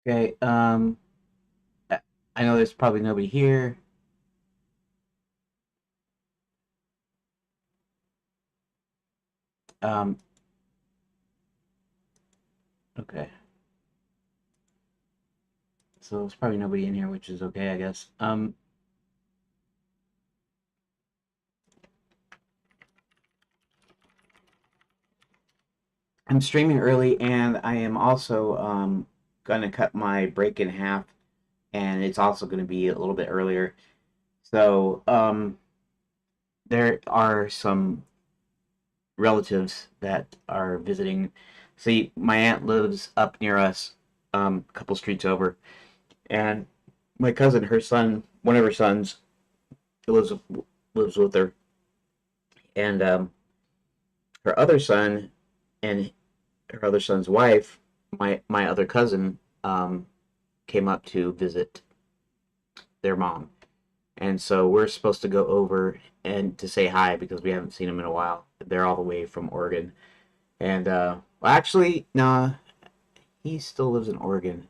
Okay, I I know there's probably nobody here. Um, okay. So there's probably nobody in here, which is okay, I guess. I'm streaming early and I am also gonna cut my break in half and it's also gonna be a little bit earlier. So, there are some relatives that are visiting. See, my aunt lives up near us, a couple streets over, and my cousin, her son, one of her sons, lives lives with her, and her other son and her other son's wife, my other cousin, came up to visit their mom, and so we're supposed to go over and to say hi because we haven't seen them in a while. They're all the way from Oregon, and well, actually, nah, he still lives in Oregon.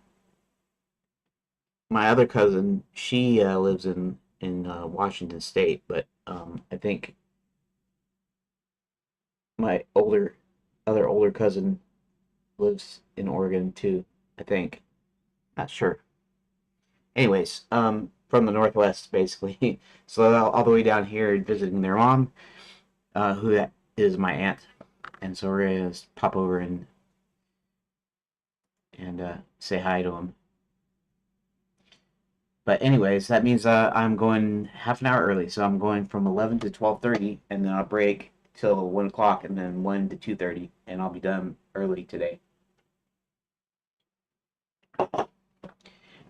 My other cousin, she lives in Washington State, but I think my older cousin lives in Oregon too. I think, not sure. Anyways, from the Northwest basically, so all the way down here visiting their mom, who is my aunt, and so we're gonna pop over and say hi to him. But anyways, that means I'm going half an hour early, so I'm going from 11 to 12:30, and then I'll break till 1 o'clock, and then 1 to 2:30, and I'll be done early today.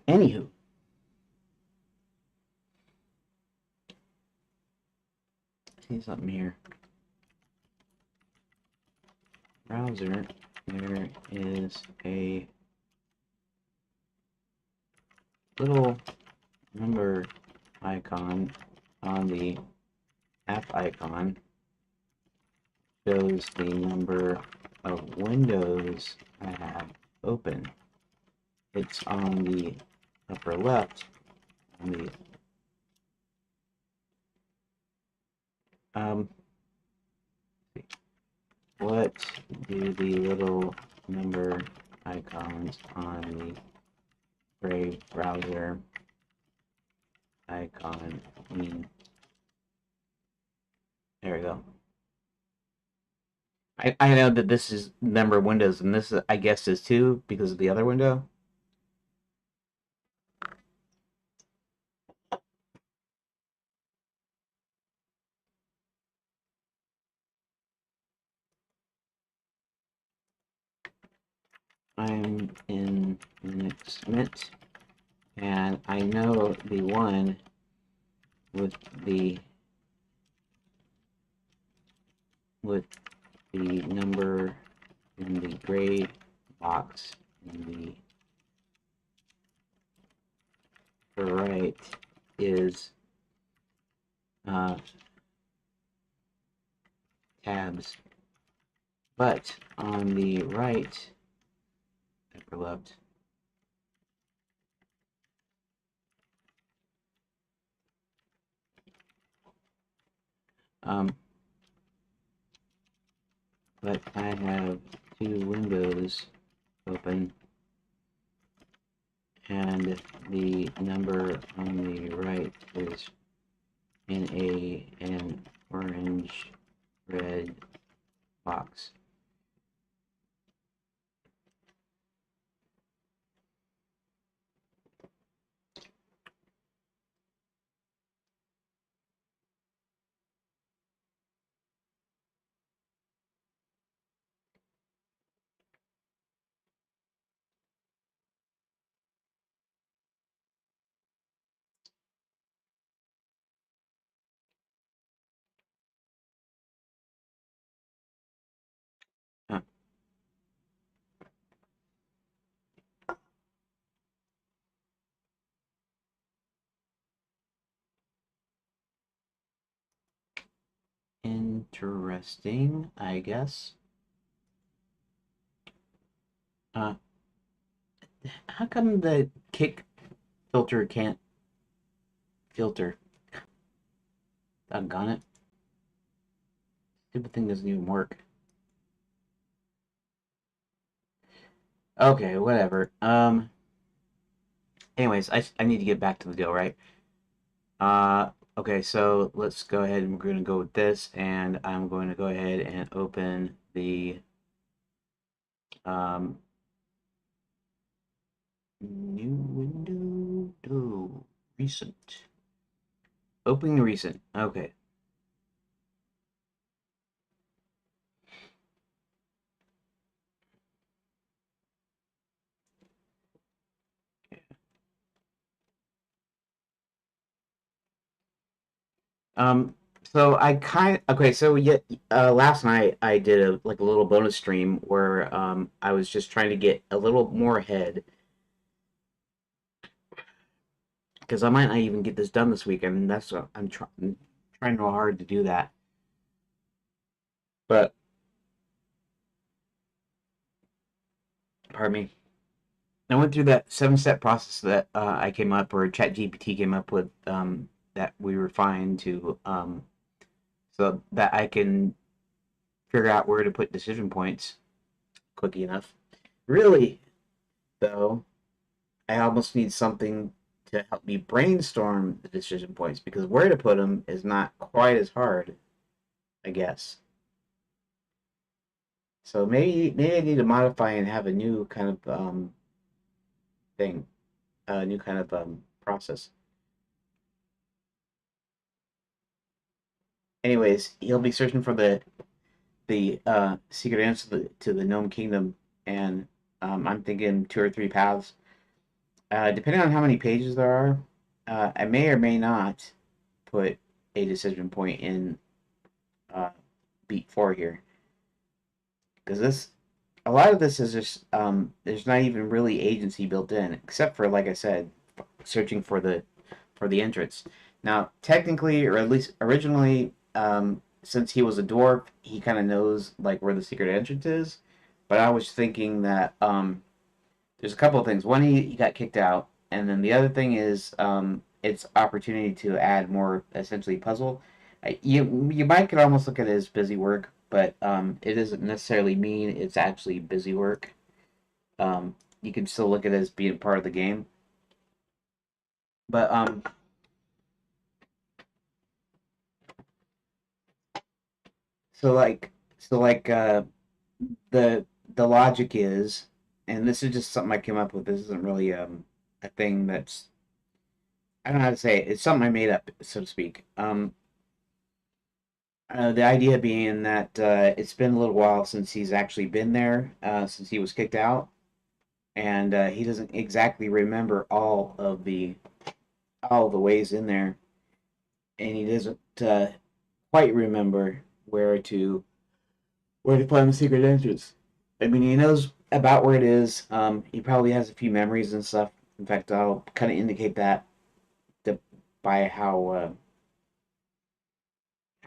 Anywho, see something here. Browser. There is a little number icon on the app icon. Shows the number of windows I have open. It's on the upper left. On the um, what do the little number icons on the Brave browser icon mean? There we go. I know that this is number of windows, and this I guess is two because of the other window. I'm in Linux Mint, and I know the one with the with the number in the gray box in the right is uh, tabs, but on the right, upper left, um, but I have two windows open, and the number on the right is in an orange red box. Huh. Interesting, I guess. Uh, How come the kick filter can't filter? Doggone it. Stupid thing doesn't even work. Okay, whatever. Anyways, I need to get back to the deal, right? Okay, so let's go ahead and we're going to go with this, and I'm going to go ahead and open the um, new window. Oh, recent. Opening recent. Okay. Um, so I kind okay, so yeah, last night I did a little bonus stream where I was just trying to get a little more ahead because I might not even get this done this weekend. And that's what I'm trying real hard to do that. But pardon me. I went through that 7-step process that I came up, or ChatGPT came up with, that we refined to so that I can figure out where to put decision points quickly enough. Really, though, I almost need something to help me brainstorm the decision points because where to put them is not quite as hard, I guess. So maybe I need to modify and have a new kind of thing, a new kind of process. Anyways, he'll be searching for the secret answer to the Gnome Kingdom, and I'm thinking 2 or 3 paths. Depending on how many pages there are, I may or may not put a decision point in uh, beat 4 here because this a lot of this is just there's not even really agency built in except for, like I said, searching for the entrance. Now technically, or at least originally, since he was a dwarf, he kind of knows like where the secret entrance is, but I was thinking that there's a couple of things. One, he got kicked out, and then the other thing is its opportunity to add more essentially puzzle. You might could almost look at it as busy work, but it doesn't necessarily mean it's actually busy work. You can still look at it as being part of the game. But so like the the logic is, and this is just something I came up with. This isn't really a thing that's I don't know how to say it. It's something I made up, so to speak. The idea being that it's been a little while since he's actually been there, since he was kicked out, and he doesn't exactly remember all of the ways in there, and he doesn't quite remember where to find the secret entrance. I mean, he knows about where it is. He probably has a few memories and stuff. In fact, I'll kind of indicate that to, by how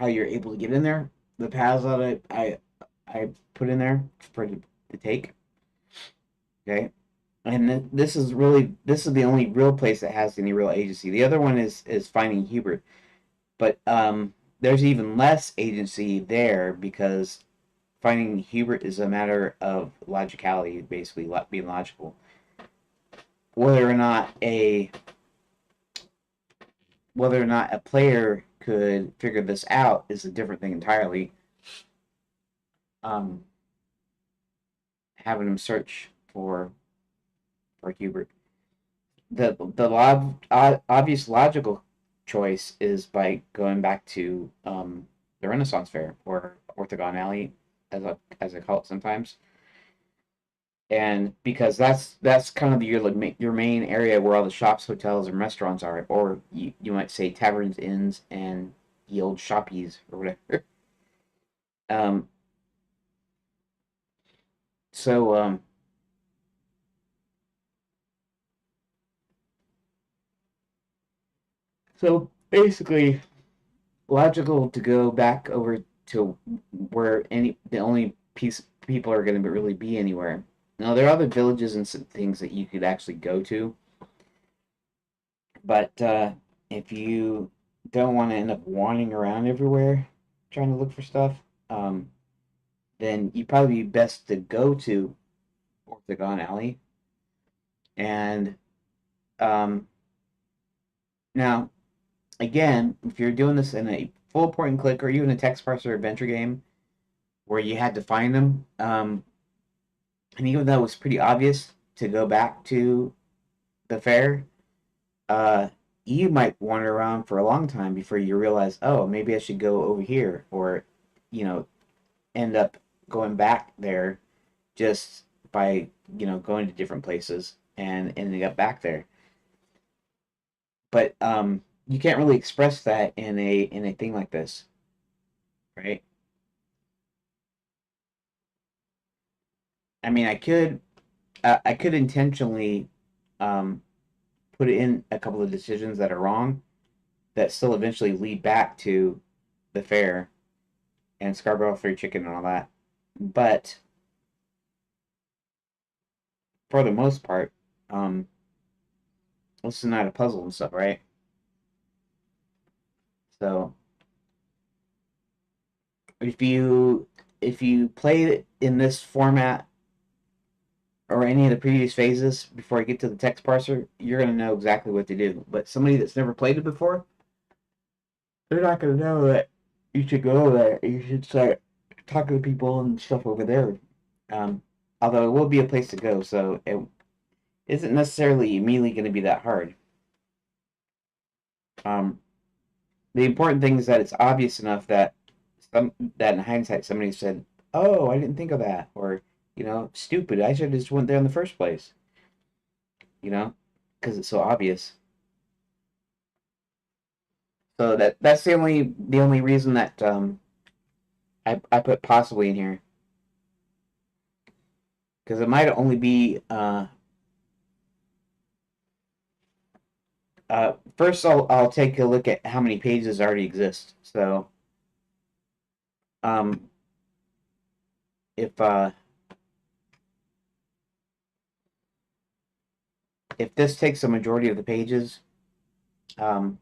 you're able to get in there. The paths that I put in there for to take. Okay, and this is the only real place that has any real agency. The other one is finding Hubert, but there's even less agency there because finding Hubert is a matter of logicality, basically being logical. Whether or not a whether or not a player could figure this out is a different thing entirely. Um, Having him search for Hubert. The obvious logical choice is by going back to the Renaissance Fair or Orthogon Alley, as I call it sometimes, and because that's kind of your main area where all the shops, hotels, and restaurants are, or you might say taverns, inns, and the old shoppies or whatever. Um, so so basically, logical to go back over to where any the only piece people are going to really be anywhere. Now there are other villages and some things that you could actually go to, but if you don't want to end up wandering around everywhere trying to look for stuff, um, then you probably be best to go to Orthogon Alley. And um, now, again, if you're doing this in a full point and click or even a text parser adventure game where you had to find them, and even though it was pretty obvious to go back to the fair, uh, you might wander around for a long time before you realize, oh, maybe I should go over here, or you know, end up going back there just by going to different places and ending up back there. But you can't really express that in a thing like this, right? I mean, I could intentionally um, put in a couple of decisions that are wrong that still eventually lead back to the fair and Scarborough Free Chicken and all that. But for the most part, um, this is not a puzzle and stuff, right? So if you if you play in this format or any of the previous phases before you get to the text parser, you're gonna know exactly what to do. But somebody that's never played it before, they're not gonna know that you should go there. You should start talking to people and stuff over there. Um, Although it will be a place to go, so it isn't necessarily immediately going to be that hard. Um, the important thing is that it's obvious enough that that in hindsight somebody said, "Oh, I didn't think of that," or "Stupid, I should have just went there in the first place." You know, because it's so obvious. So that's the only reason that I put possibly in here because it might only be first I'll take a look at how many pages already exist. So um, if if this takes a majority of the pages, um,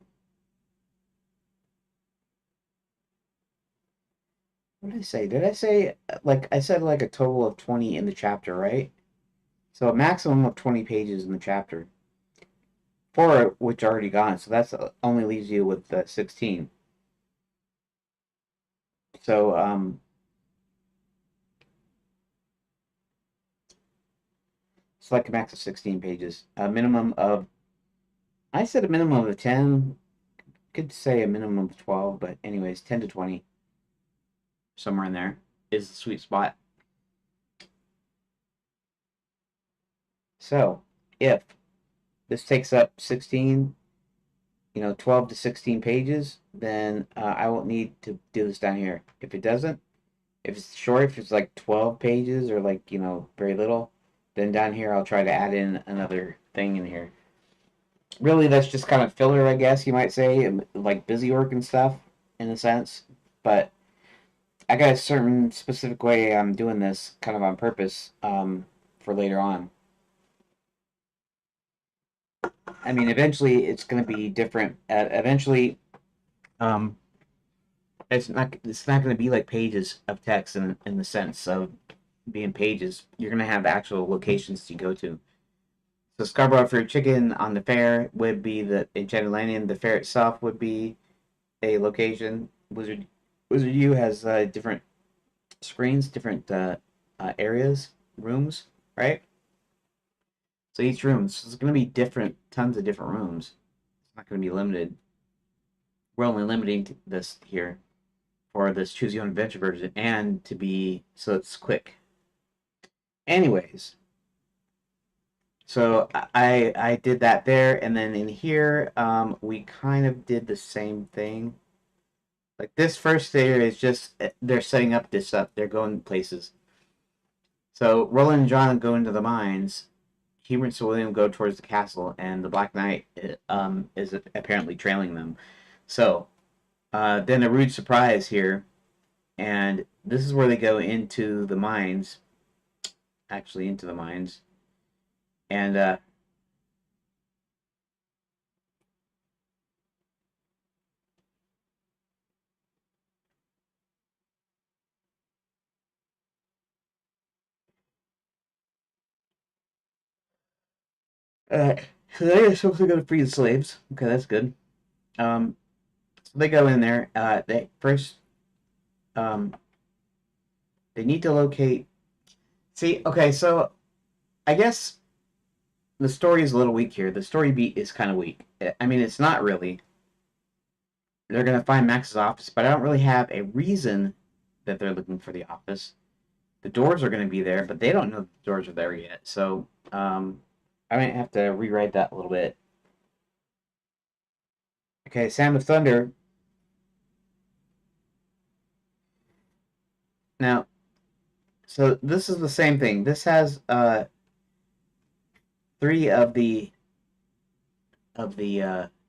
what did I say? Did I say like I said like a total of 20 in the chapter, right? So a maximum of 20 pages in the chapter, four which are already gone. So that's only leaves you with 16. So it's like a max of 16 pages. A minimum of I said a minimum of 10. Could say a minimum of 12, but anyways, 10 to 20 somewhere in there is the sweet spot. So if this takes up 16, 12 to 16 pages, then I won't need to do this down here. If it doesn't, if it's short, if it's like 12 pages or like, very little, then down here I'll try to add in another thing in here. Really, that's just kind of filler, I guess you might say, like busy work and stuff in a sense. But I got a certain specific way I'm doing this kind of on purpose for later on. I mean, eventually it's going to be different. Eventually, um, it's not going to be like pages of text in the sense of being pages. You're going to have actual locations to go to. So Scarborough Fried Chicken on the fair would be the Enchanted Lands. The fair itself would be a location. Wizard U has different screens, different areas, rooms, right? So each room, so it's going to be different, tons of different rooms. It's not going to be limited. We're only limiting this here for this choose your own adventure version and to be so it's quick. Anyways, so I did that there, and then in here we kind of did the same thing. Like this first there is just they're setting up this up. They're going places. So Roland and John go into the mines. Hubert and Sir William go towards the castle, and the Black Knight is apparently trailing them. So then a rude surprise here, and this is where they go into the mines. actually into the mines. And uh, so they're supposed to go to free the slaves. Okay, that's good. Um, so they go in there. They first um, they need to locate. See, okay, so I guess the story is a little weak here. The story beat is kind of weak. I mean, it's not really. They're gonna find Max's office, but I don't really have a reason that they're looking for the office. The doors are gonna be there, but they don't know the doors are there yet. So I might have to rewrite that a little bit. Okay, Sound of Thunder. Now, so this is the same thing. This has three of the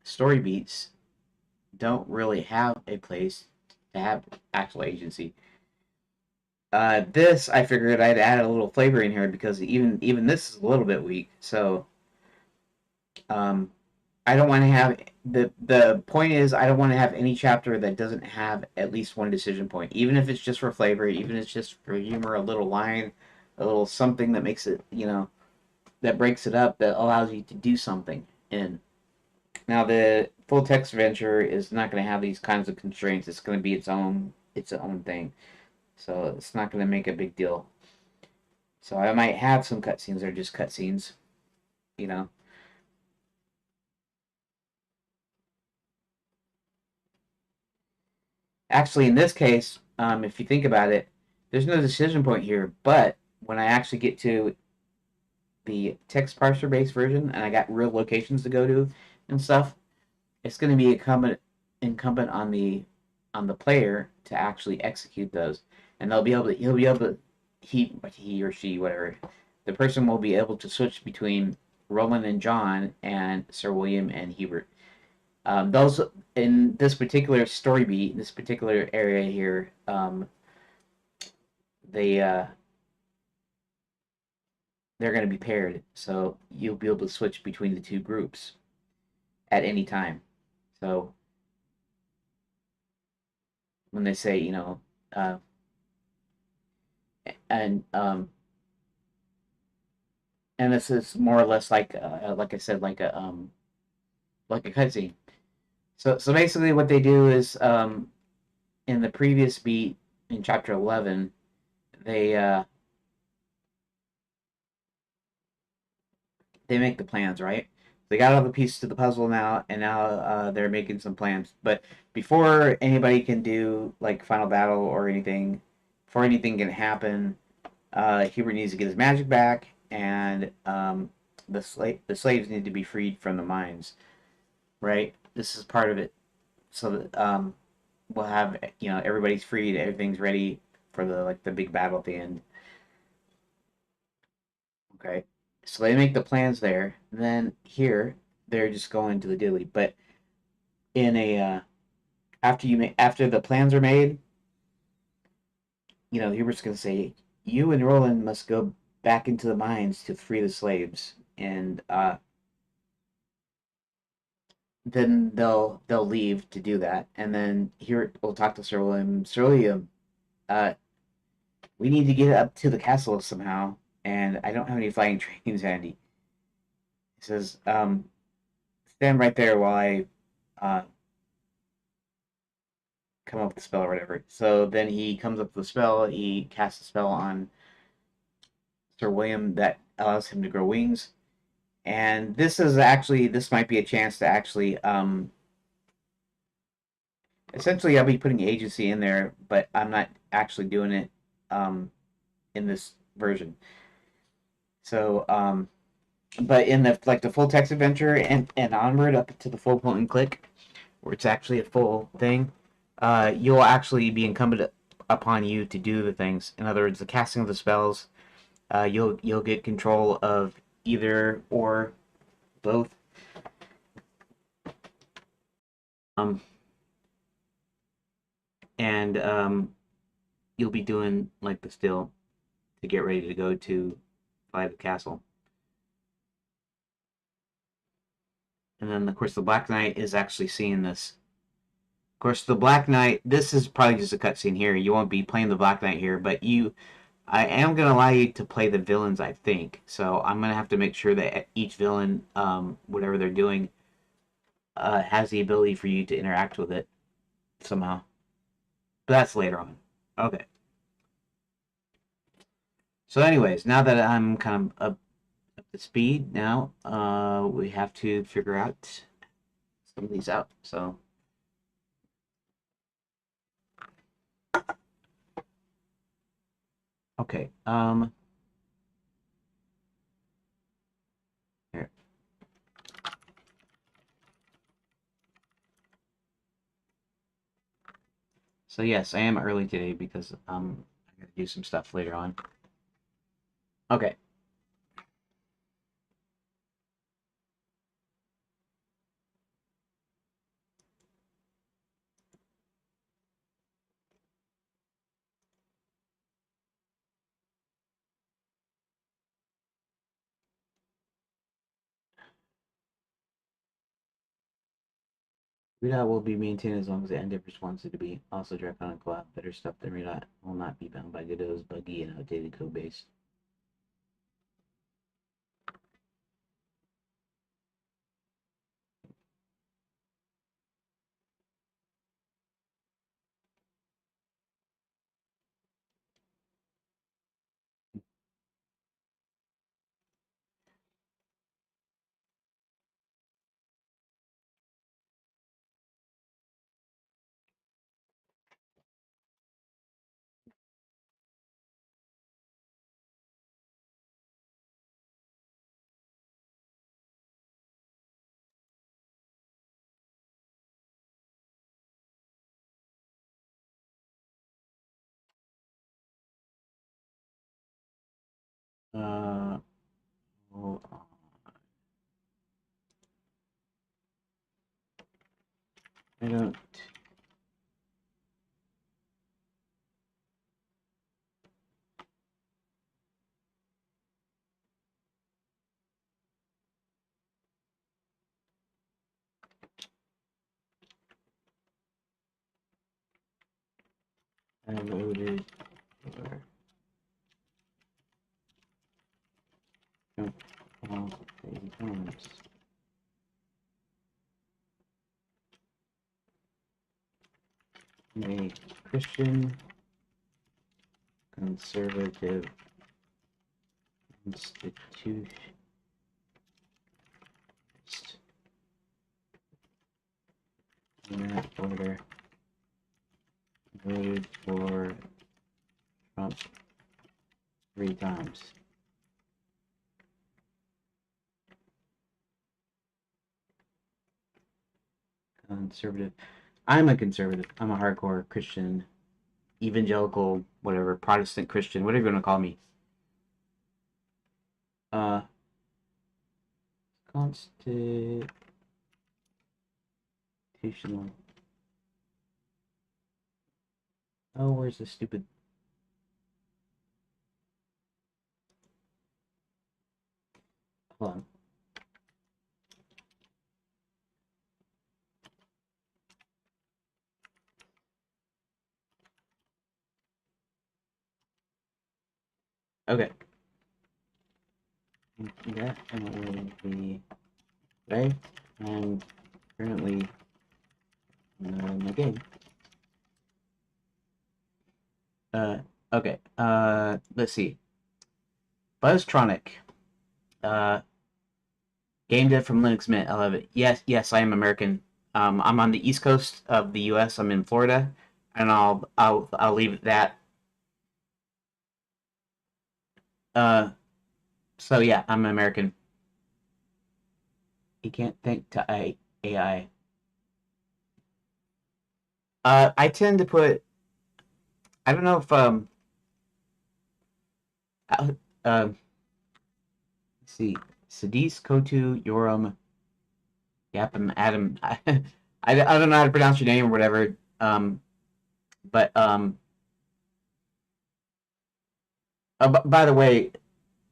story beats don't really have a place to have actual agency. This I figured I'd add a little flavor in here because even this is a little bit weak. So um, I don't want to have the point is I don't want to have any chapter that doesn't have at least one decision point, even if it's just for flavor, even if it's just for humor, a little line, a little something that makes it that breaks it up, that allows you to do something. And now the full text adventure is not going to have these kinds of constraints. It's going to be its own thing. So it's not going to make a big deal. So I might have some cutscenes that are just cutscenes, you know. Actually, in this case, if you think about it, there's no decision point here. But when I actually get to the text parser based version and I got real locations to go to and stuff, it's going to be incumbent on the player to actually execute those, and he'll be able to he or she whatever the person will be able to switch between Roland and John and Sir William and Hubert. Those in this particular story beat, this particular area here, they they're going to be paired, so you'll be able to switch between the two groups at any time. So when they say uh, and and this is more or less like I said, like a cutscene. So basically, what they do is in the previous beat in chapter 11, they uh, they make the plans, right? They got all the pieces to the puzzle now, and now they're making some plans. But before anybody can do like final battle or anything, before anything can happen, Hubert needs to get his magic back, and the slaves need to be freed from the mines, right? This is part of it. So that we'll have everybody's freed, everything's ready for the big battle at the end. Okay, so they make the plans there. And then here they're just going to the dilly. But in a after the plans are made, Hubert's gonna say, "You and Roland must go back into the mines to free the slaves," and then they'll leave to do that. And then here we'll talk to Sir William. Sir William, uh, we need to get up to the castle somehow, and I don't have any flying trains handy. He says, stand right there while I uh, come up with the spell or whatever. So then he comes up with the spell. He casts a spell on Sir William that allows him to grow wings. And this might be a chance to actually, essentially, I'll be putting agency in there, but I'm not actually doing it um, in this version. So, but in the full text adventure and onward up to the full point and click, where it's actually a full thing, you'll actually be incumbent upon you to do the things. In other words, the casting of the spells, you'll get control of either or both. Um, and you'll be doing like the still to get ready to go to fly to the castle. And then, of course, the Black Knight is actually seeing this. Of course, the Black Knight, this is probably just a cutscene here. You won't be playing the Black Knight here, but I am going to allow you to play the villains, I think. So I'm going to have to make sure that each villain, whatever they're doing, has the ability for you to interact with it somehow. But that's later on. Okay. So, anyways, now that I'm kind of up to speed, now we have to figure out some of these out. So, okay. Here. So yes, I am early today because I got to do some stuff later on. Okay. Redot will be maintained as long as the endeavors wants it to be. Also, Draconic will have better stuff than Redot. Will not be bound by Godot's buggy and outdated code base. Uh, hold on. I don't. I loaded or jump off the times. A Christian conservative institution in that order voted for Trump 3 times. Conservative. I'm a conservative. I'm a hardcore Christian, evangelical, whatever, Protestant Christian, whatever you want to call me. Uh, constitutional. Oh, where's the stupid? Hold on. Okay. That will be right. I'm currently in the game. Okay. Let's see. Buzztronic. Game dev from Linux Mint. I love it. Yes, I am American. I'm on the East Coast of the U.S. I'm in Florida, and I'll leave it that. Uh, so yeah, I'm American. You can't think to AI. I tend to put. I don't know if uh, let's see, Sadis Kotu Yoram Yapam Adam. I don't know how to pronounce your name or whatever. But by the way,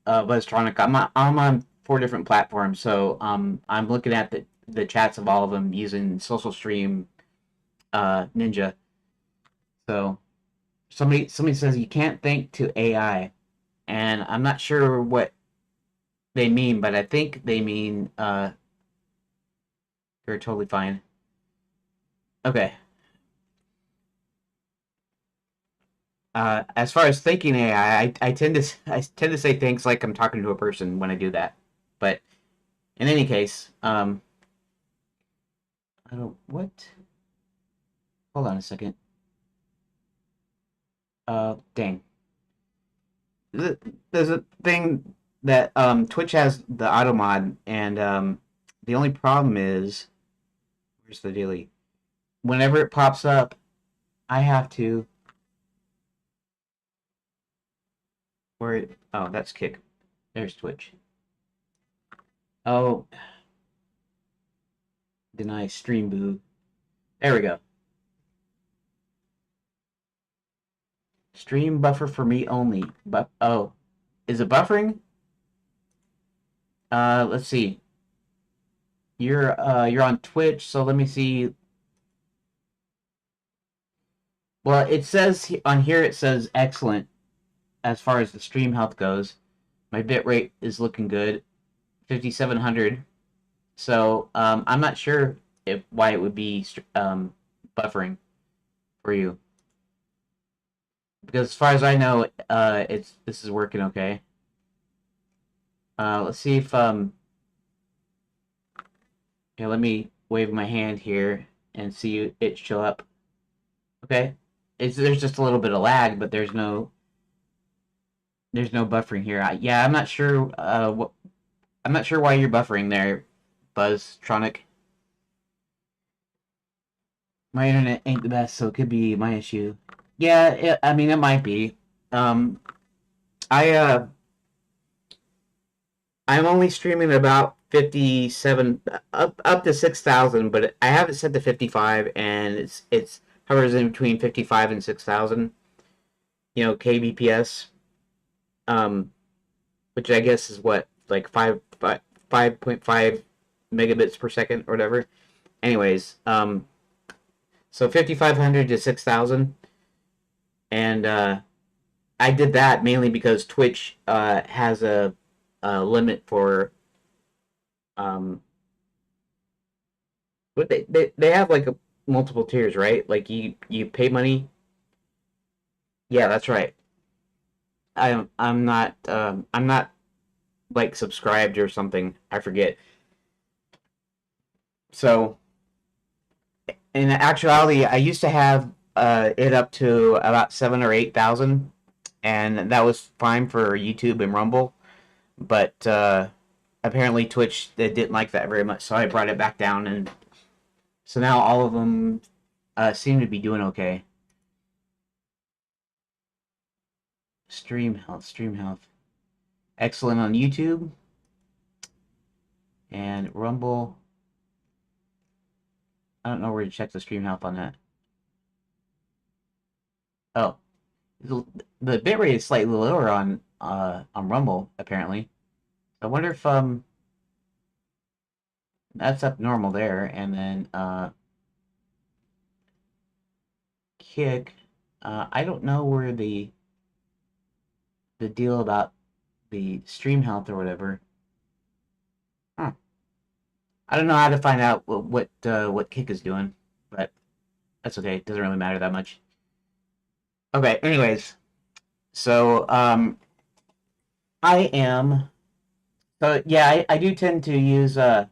Buzztronic. I'm on 4 different platforms, so I'm looking at the chats of all of them using Social Stream Ninja. So somebody says you can't think to AI, and I'm not sure what they mean, but I think they mean you're totally fine. Okay. As far as thinking AI, I tend to say things like I'm talking to a person when I do that. But in any case, I don't what? Hold on a second. Dang. There's a thing that Twitch has the auto mod, and the only problem is where's the daily? Whenever it pops up, I have to where oh that's kick. There's Twitch. Oh, deny stream boo. There we go. Stream buffer for me only. But oh, is it buffering? Let's see. You're on Twitch, so let me see. Well, it says on here it says excellent as far as the stream health goes. My bitrate is looking good, 5700. So I'm not sure why it would be buffering for you, because as far as I know, this is working okay. Let's see if okay, let me wave my hand here and see it show up. Okay, there's just a little bit of lag, but there's no buffering here. Yeah, I'm not sure I'm not sure why you're buffering there, Buzztronic. My internet ain't the best, so it could be my issue. Yeah, I mean it might be. Um, I I'm only streaming about 57 up to 6,000, but I have it set to 55, and it's hovers in between 55 and 6,000. kbps. Um, which I guess is what like 5.5 megabits per second or whatever. Anyways, so 5,500 to 6,000, and I did that mainly because Twitch has a limit for but they have like multiple tiers, right? Like you pay money. Yeah, that's right. I'm not like subscribed or something. I forget. So in actuality, I used to have it up to about 7 or 8,000, and that was fine for YouTube and Rumble. But apparently Twitch they didn't like that very much, so I brought it back down, and so now all of them seem to be doing okay. Stream health, excellent on YouTube and Rumble. I don't know where to check the stream health on that. Oh, the bitrate is slightly lower on Rumble apparently. I wonder if that's up normal there, and then kick. I don't know where the deal about the stream health or whatever. Huh. I don't know how to find out what kick is doing, but that's okay. It doesn't really matter that much. Okay. Anyways, so I am. So yeah, I do tend to use okay.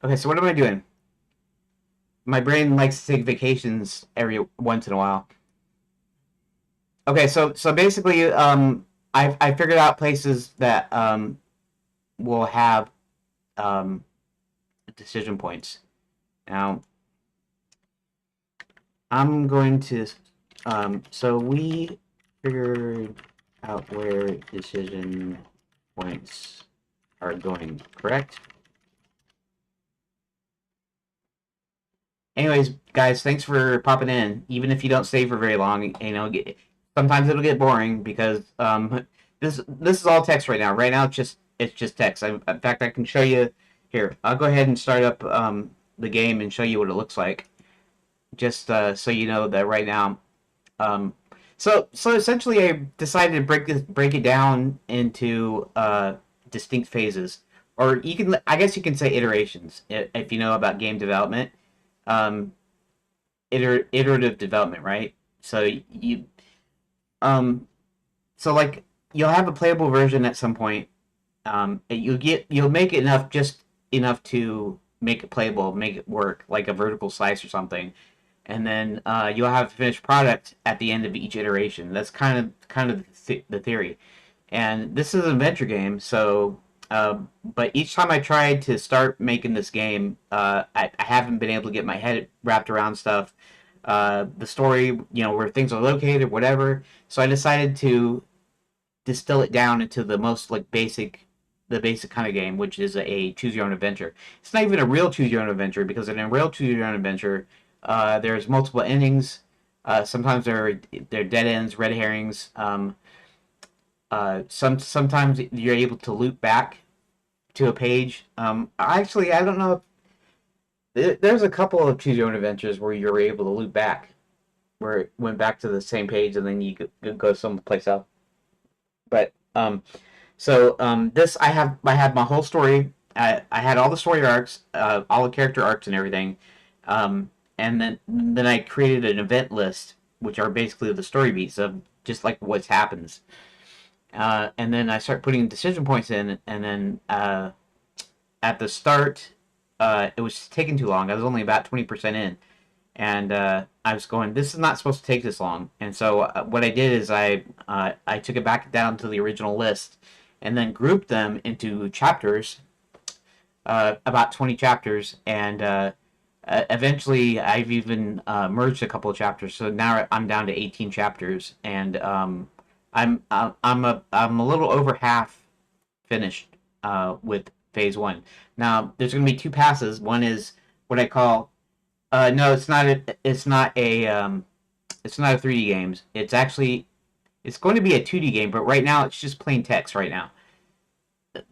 Okay. So what am I doing? My brain likes to take vacations every once in a while. Okay. So basically, I figured out places that will have um decision points. Now I'm going to so we figured out where decision points are going correct. Anyways, guys, thanks for popping in. Even if you don't stay for very long, sometimes it'll get boring because this is all text right now. Right now, it's just text. In fact, I can show you here. I'll go ahead and start up the game and show you what it looks like, just so you know that right now. Um, so essentially, I decided to break it down into distinct phases, or I guess you can say iterations, if you know about game development. Um, iterative development, right? So you um so like you'll have a playable version at some point. You'll make it just enough to make it playable, make it work, like a vertical slice or something, and then you'll have a finished product at the end of each iteration. That's kind of the theory. And this is an adventure game, so but each time I tried to start making this game, I haven't been able to get my head wrapped around stuff. The story, where things are located, whatever. So I decided to distill it down into the most like the basic kind of game, which is a choose your own adventure. It's not even a real choose your own adventure because in a real choose your own adventure, there's multiple endings. Sometimes they're dead ends, red herrings. Sometimes you're able to loop back to a page. Actually, I don't know. There's a couple of choose your own adventures where you're able to loop back, where it went back to the same page and then you could go someplace else. But this I had my whole story. I had all the story arcs, all the character arcs and everything. And then I created an event list, which are basically the story beats of just like what happens. And then I start putting decision points in, and then at the start, it was taking too long. I was only about 20% in, and I was going, "This is not supposed to take this long." And so what I did is I took it back down to the original list, and then grouped them into chapters, about 20 chapters, and eventually I've even merged a couple of chapters. So now I'm down to 18 chapters, and I'm a little over half finished with phase one. Now there's going to be two passes. One is what I call no, it's not a 3D game. It's going to be a 2D game, but right now it's just plain text right now.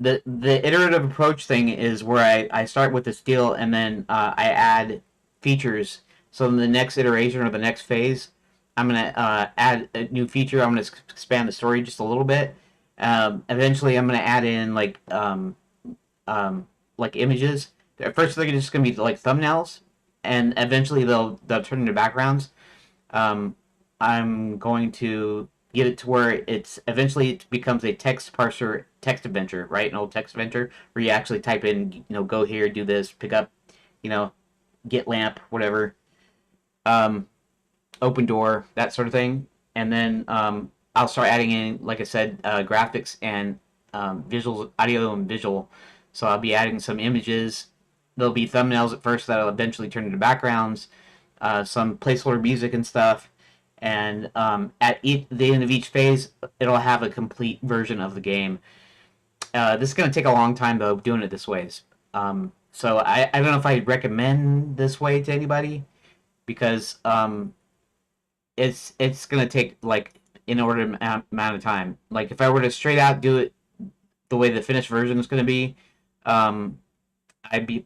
The iterative approach thing is where I start with this deal and then I add features. So in the next iteration or the next phase, I'm gonna add a new feature. I'm gonna expand the story just a little bit. Eventually, I'm gonna add in like images. At first, they're just gonna be like thumbnails, and eventually they'll turn into backgrounds. I'm going to get it to where it becomes a text parser text adventure, right? An old text adventure where you actually type in, go here, do this, pick up, you know, get lamp, whatever, open door, that sort of thing. And then I'll start adding in, like I said, graphics and visuals, audio and visual. So I'll be adding some images. There'll be thumbnails at first that'll eventually turn into backgrounds, some placeholder music and stuff. And the end of each phase, it'll have a complete version of the game. This is going to take a long time, though, doing it this way. So I don't know if I recommend this way to anybody because it's going to take, like, inordinate amount of time. Like, if I were to straight out do it the way the finished version is going to be, I'd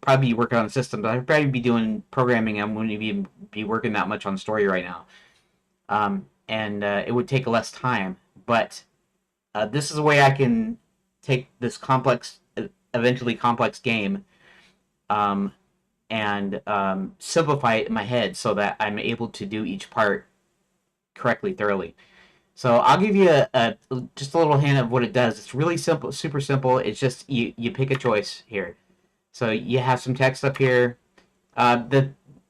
probably be working on the system, but I'd probably be doing programming. I wouldn't even be working that much on story right now. And it would take less time. But this is a way I can take this eventually complex game, and simplify it in my head so that I'm able to do each part correctly, thoroughly. So I'll give you just a little hint of what it does. It's really simple, super simple. It's just you pick a choice here. So you have some text up here.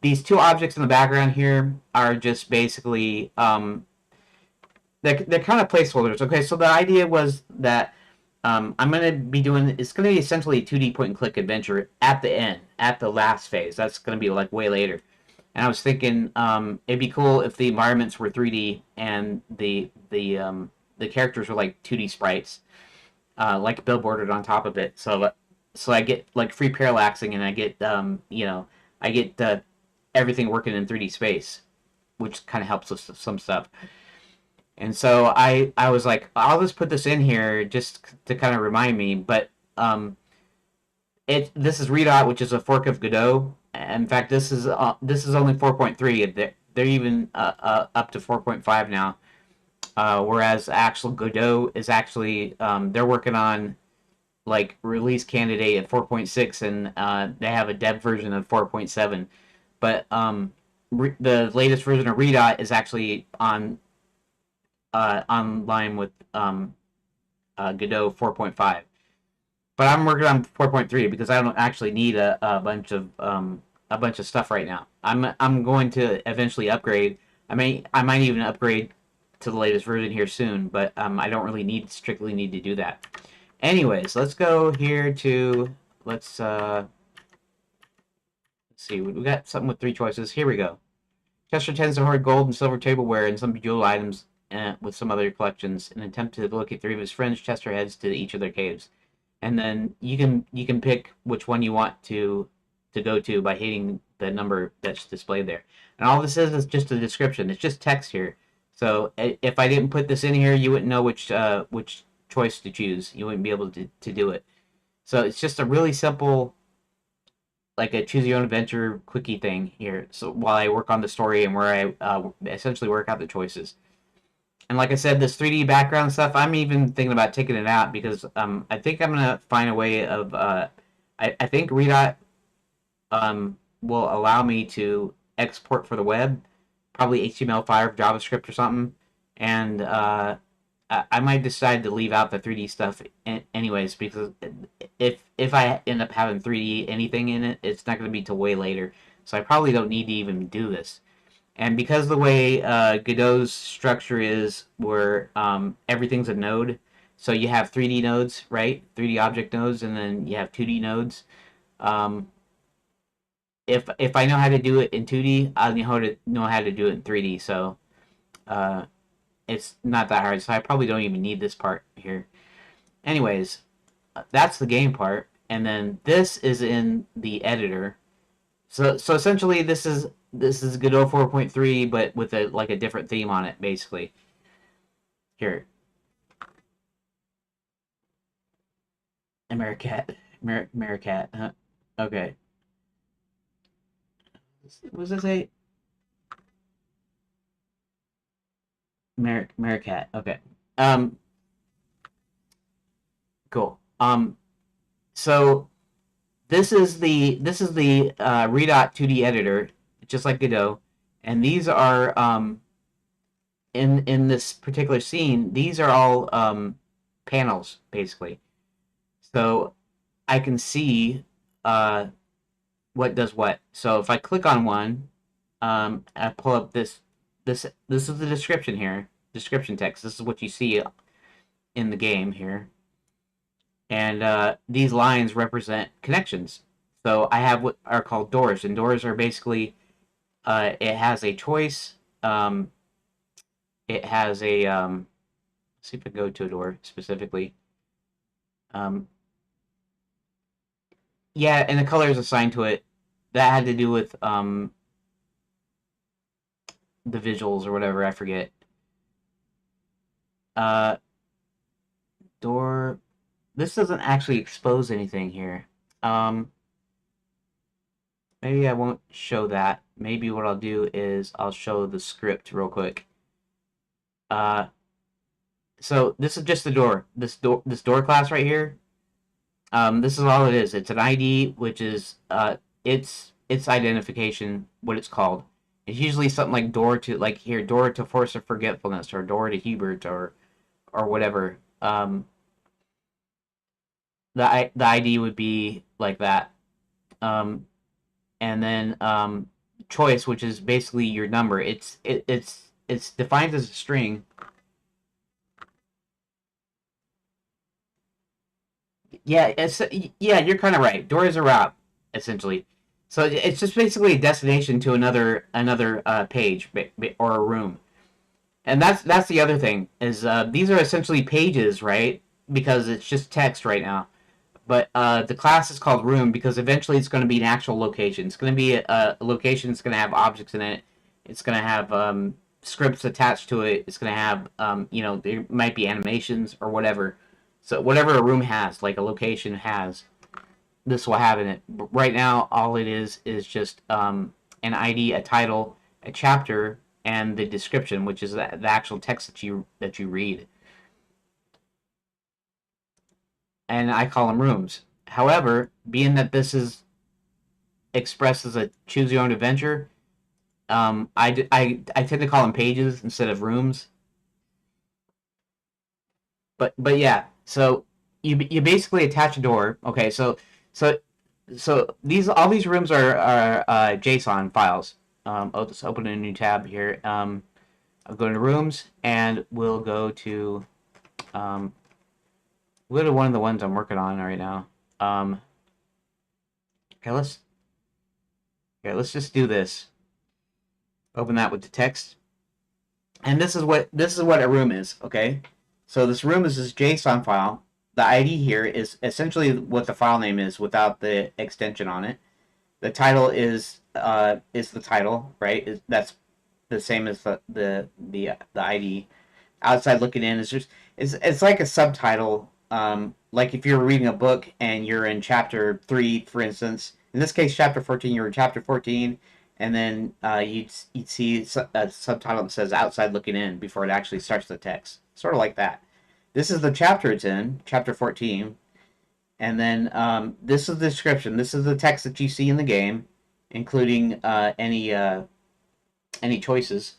These two objects in the background here are just basically they're kind of placeholders. Okay, so the idea was that I'm going to be doing it's going to be essentially a 2D point and click adventure at the end, at the last phase. That's going to be like way later. And I was thinking it'd be cool if the environments were 3D and the characters were like 2D sprites. like billboarded on top of it. So I get like free parallaxing, and I get I get everything working in 3D space, which kind of helps with some stuff. And so I was like, I'll just put this in here just to kind of remind me. But this is Redot, which is a fork of Godot. In fact, this is only 4.3. They're even up to 4.5 now. Whereas actual Godot is actually they're working on like release candidate at 4.6, and they have a dev version of 4.7. But the latest version of Redot is actually online with Godot 4.5. But I'm working on 4.3 because I don't actually need a bunch of stuff right now. I'm going to eventually upgrade. I might even upgrade to the latest version here soon, but I don't really strictly need to do that. Anyways, let's go here to let's see. We got something with 3 choices. Here we go. Chester tends to hoard gold and silver tableware and some jewel items with some other collections. In an attempt to locate 3 of his friends, Chester heads to each of their caves, and then you can pick which one you want to go to by hitting the number that's displayed there. And all this is just a description. It's just text here. So if I didn't put this in here, you wouldn't know which choice to choose. You wouldn't be able to do it. So it's just a really simple, like a choose your own adventure quickie thing here. So while I work on the story and where I essentially work out the choices. And like I said, this 3D background stuff, I'm even thinking about taking it out because I think I'm gonna find a way of I think Redot will allow me to export for the web, probably HTML5 or JavaScript or something, and I might decide to leave out the 3D stuff anyways, because if I end up having 3D anything in it, it's not going to be till way later, so I probably don't need to even do this. And because the way Godot's structure is, where everything's a node, so you have 3D nodes, right? 3D object nodes, and then you have 2D nodes. Um, if I know how to do it in 2D, I know how to do it in 3D. So uh, it's not that hard. So I probably don't even need this part here. Anyways, that's the game part, and then this is in the editor. So essentially, this is Godot 4.3, but with a different theme on it, basically. Here, Americat, Americat. Huh? Okay. Was this a Americat? Okay. Um. Cool. So this is the Redot 2D editor, just like Godot, and these are in this particular scene. These are all panels basically. So I can see what does what. So if I click on one, I pull up this is the description here, description text. This is what you see in the game here, and these lines represent connections. So I have what are called doors, and doors are basically it has a choice. It has a let's see if I go to a door specifically. Um, yeah, and the color is assigned to it. That had to do with the visuals or whatever. I forget. Uh, door. This doesn't actually expose anything here. Um, Maybe I won't show that. Maybe what I'll do is I'll show the script real quick. Uh, so this is just the door. This door class right here. This is all it is. It's an ID, which is its identification, what it's called. It's usually something like door to Force of Forgetfulness, or door to Hubert, or whatever. The ID would be like that. Um, and then choice, which is basically your number. It's defined as a string. Yeah, you're kind of right. Door is a route, essentially. So it's just basically a destination to another page or a room. And that's the other thing is these are essentially pages, right? because it's just text right now. But the class is called room because eventually it's going to be an actual location. It's going to be a location that's going to have objects in it. It's going to have scripts attached to it. It's going to have, there might be animations or whatever. So whatever a room has, like a location has, this will have in it. But right now, all it is just an ID, a title, a chapter, and the description, which is the actual text that you read. And I call them rooms. However, being that this is expressed as a choose your own adventure, I tend to call them pages instead of rooms. But yeah, so you basically attach a door. Okay, so these all these rooms are JSON files. I'll just open a new tab here. I'll go to rooms and um, we'll go to one of the ones I'm working on right now. Okay, let's just do this. Open that with the text, and this is what a room is. Okay, so this room is this JSON file. The ID here is essentially what the file name is without the extension on it. The title is the title, right? That's the same as the ID. Outside looking in is just it's like a subtitle. Like if you're reading a book and you're in chapter 3, for instance. In this case, chapter 14. You're in chapter 14, and then you'd see a subtitle that says "Outside looking in" before it actually starts the text. Sort of like that. This is the chapter it's in, chapter 14, and then this is the description. This is the text that you see in the game, including any choices.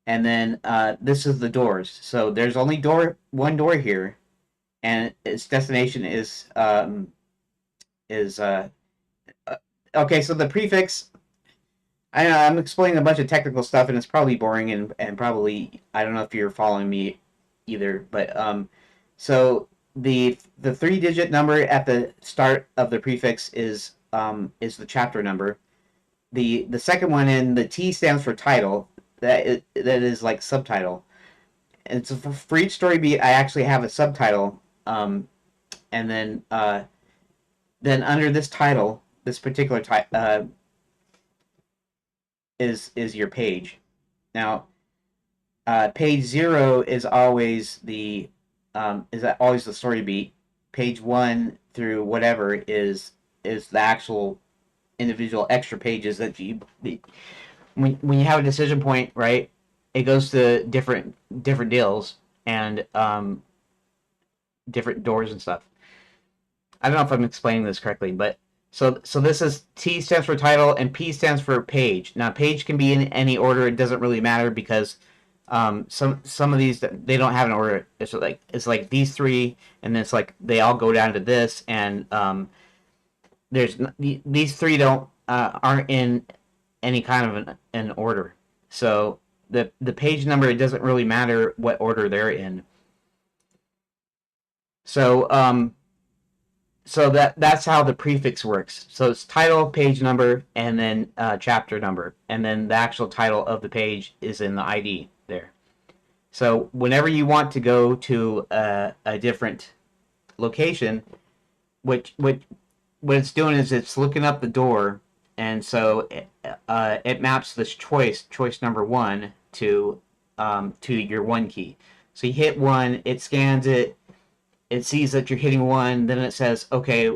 And then this is the doors. So there's only one door here, and its destination is okay. So the prefix. I know I'm explaining a bunch of technical stuff, and it's probably boring and probably I don't know if you're following me either, but so the 3-digit number at the start of the prefix is the chapter number. The second one in the T stands for title. That is like subtitle. And so for each story beat, I actually have a subtitle, and then under this title, this particular is your page. Now, page 0 is always the story beat. Page 1 through whatever is the actual individual extra pages that when you have a decision point, right? It goes to different deals and different doors and stuff. I don't know if I'm explaining this correctly, but so this is T stands for title and P stands for page. Now page can be in any order; it doesn't really matter because some of these they don't have an order. It's like these three, and then it's like they all go down to this, and these three aren't in any kind of an order. So the page number, it doesn't really matter what order they're in. So so that's how the prefix works. So it's title, page number, and then chapter number, and then the actual title of the page is in the ID there. So whenever you want to go to a different location, what it's doing is it's looking up the door, and so it maps this choice number 1 to your 1 key. So you hit 1, it scans it. It sees that you're hitting 1, then it says, okay,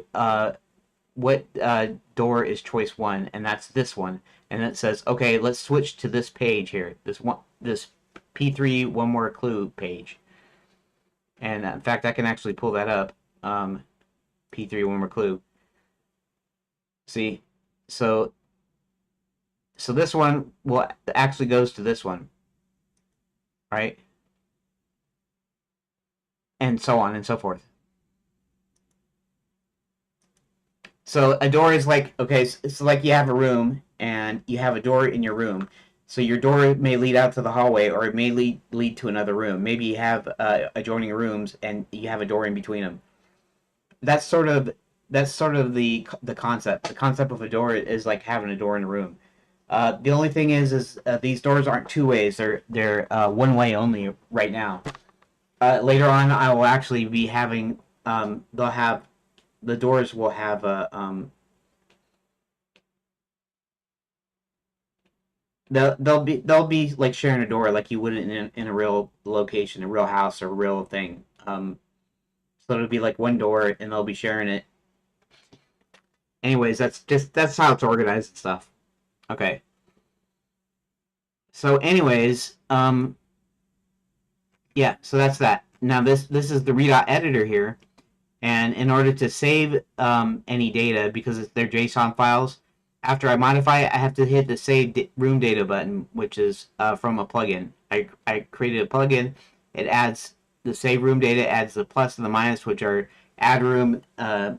what door is choice 1? And that's this one. And it says, okay, let's switch to this page here, this P3 one more clue page. And in fact, I can actually pull that up. P3 one more clue. See, so this one actually goes to this one, right? And so on and so forth. So a door is like, okay, it's like you have a room and you have a door in your room. So your door may lead out to the hallway, or it may lead to another room. Maybe you have adjoining rooms and you have a door in between them. That's sort of the concept. The concept of a door is like having a door in a room. The only thing is these doors aren't 2 ways. They're 1 way only right now. Later on, I will actually be having they'll have the doors will have a they'll be like sharing a door like you would in a real location, a real house or a real thing. So it'll be like one door and they'll be sharing it. Anyways, that's how it's organized and stuff. Okay. So anyways, yeah, so that's that. Now this is the redot editor here, and in order to save any data, because they're JSON files, after I modify it, I have to hit the save room data button, which is from a plugin. I created a plugin. It adds the save room data, adds the plus and the minus, which are add room,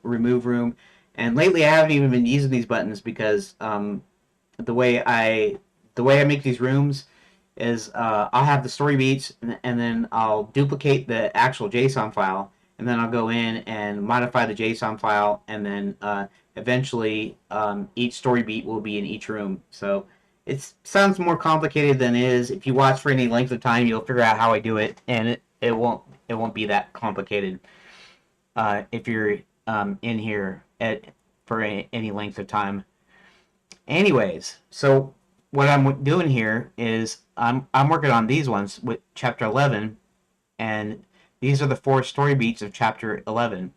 remove room. And lately, I haven't even been using these buttons because the way I make these rooms is I'll have the story beats and then I'll duplicate the actual JSON file and then I'll go in and modify the JSON file and then eventually each story beat will be in each room. So it sounds more complicated than it is. If you watch for any length of time, you'll figure out how I do it, and it won't be that complicated if you're in here for any length of time. Anyways, so what I'm doing here is I'm working on these ones with chapter 11, and these are the 4 story beats of chapter 11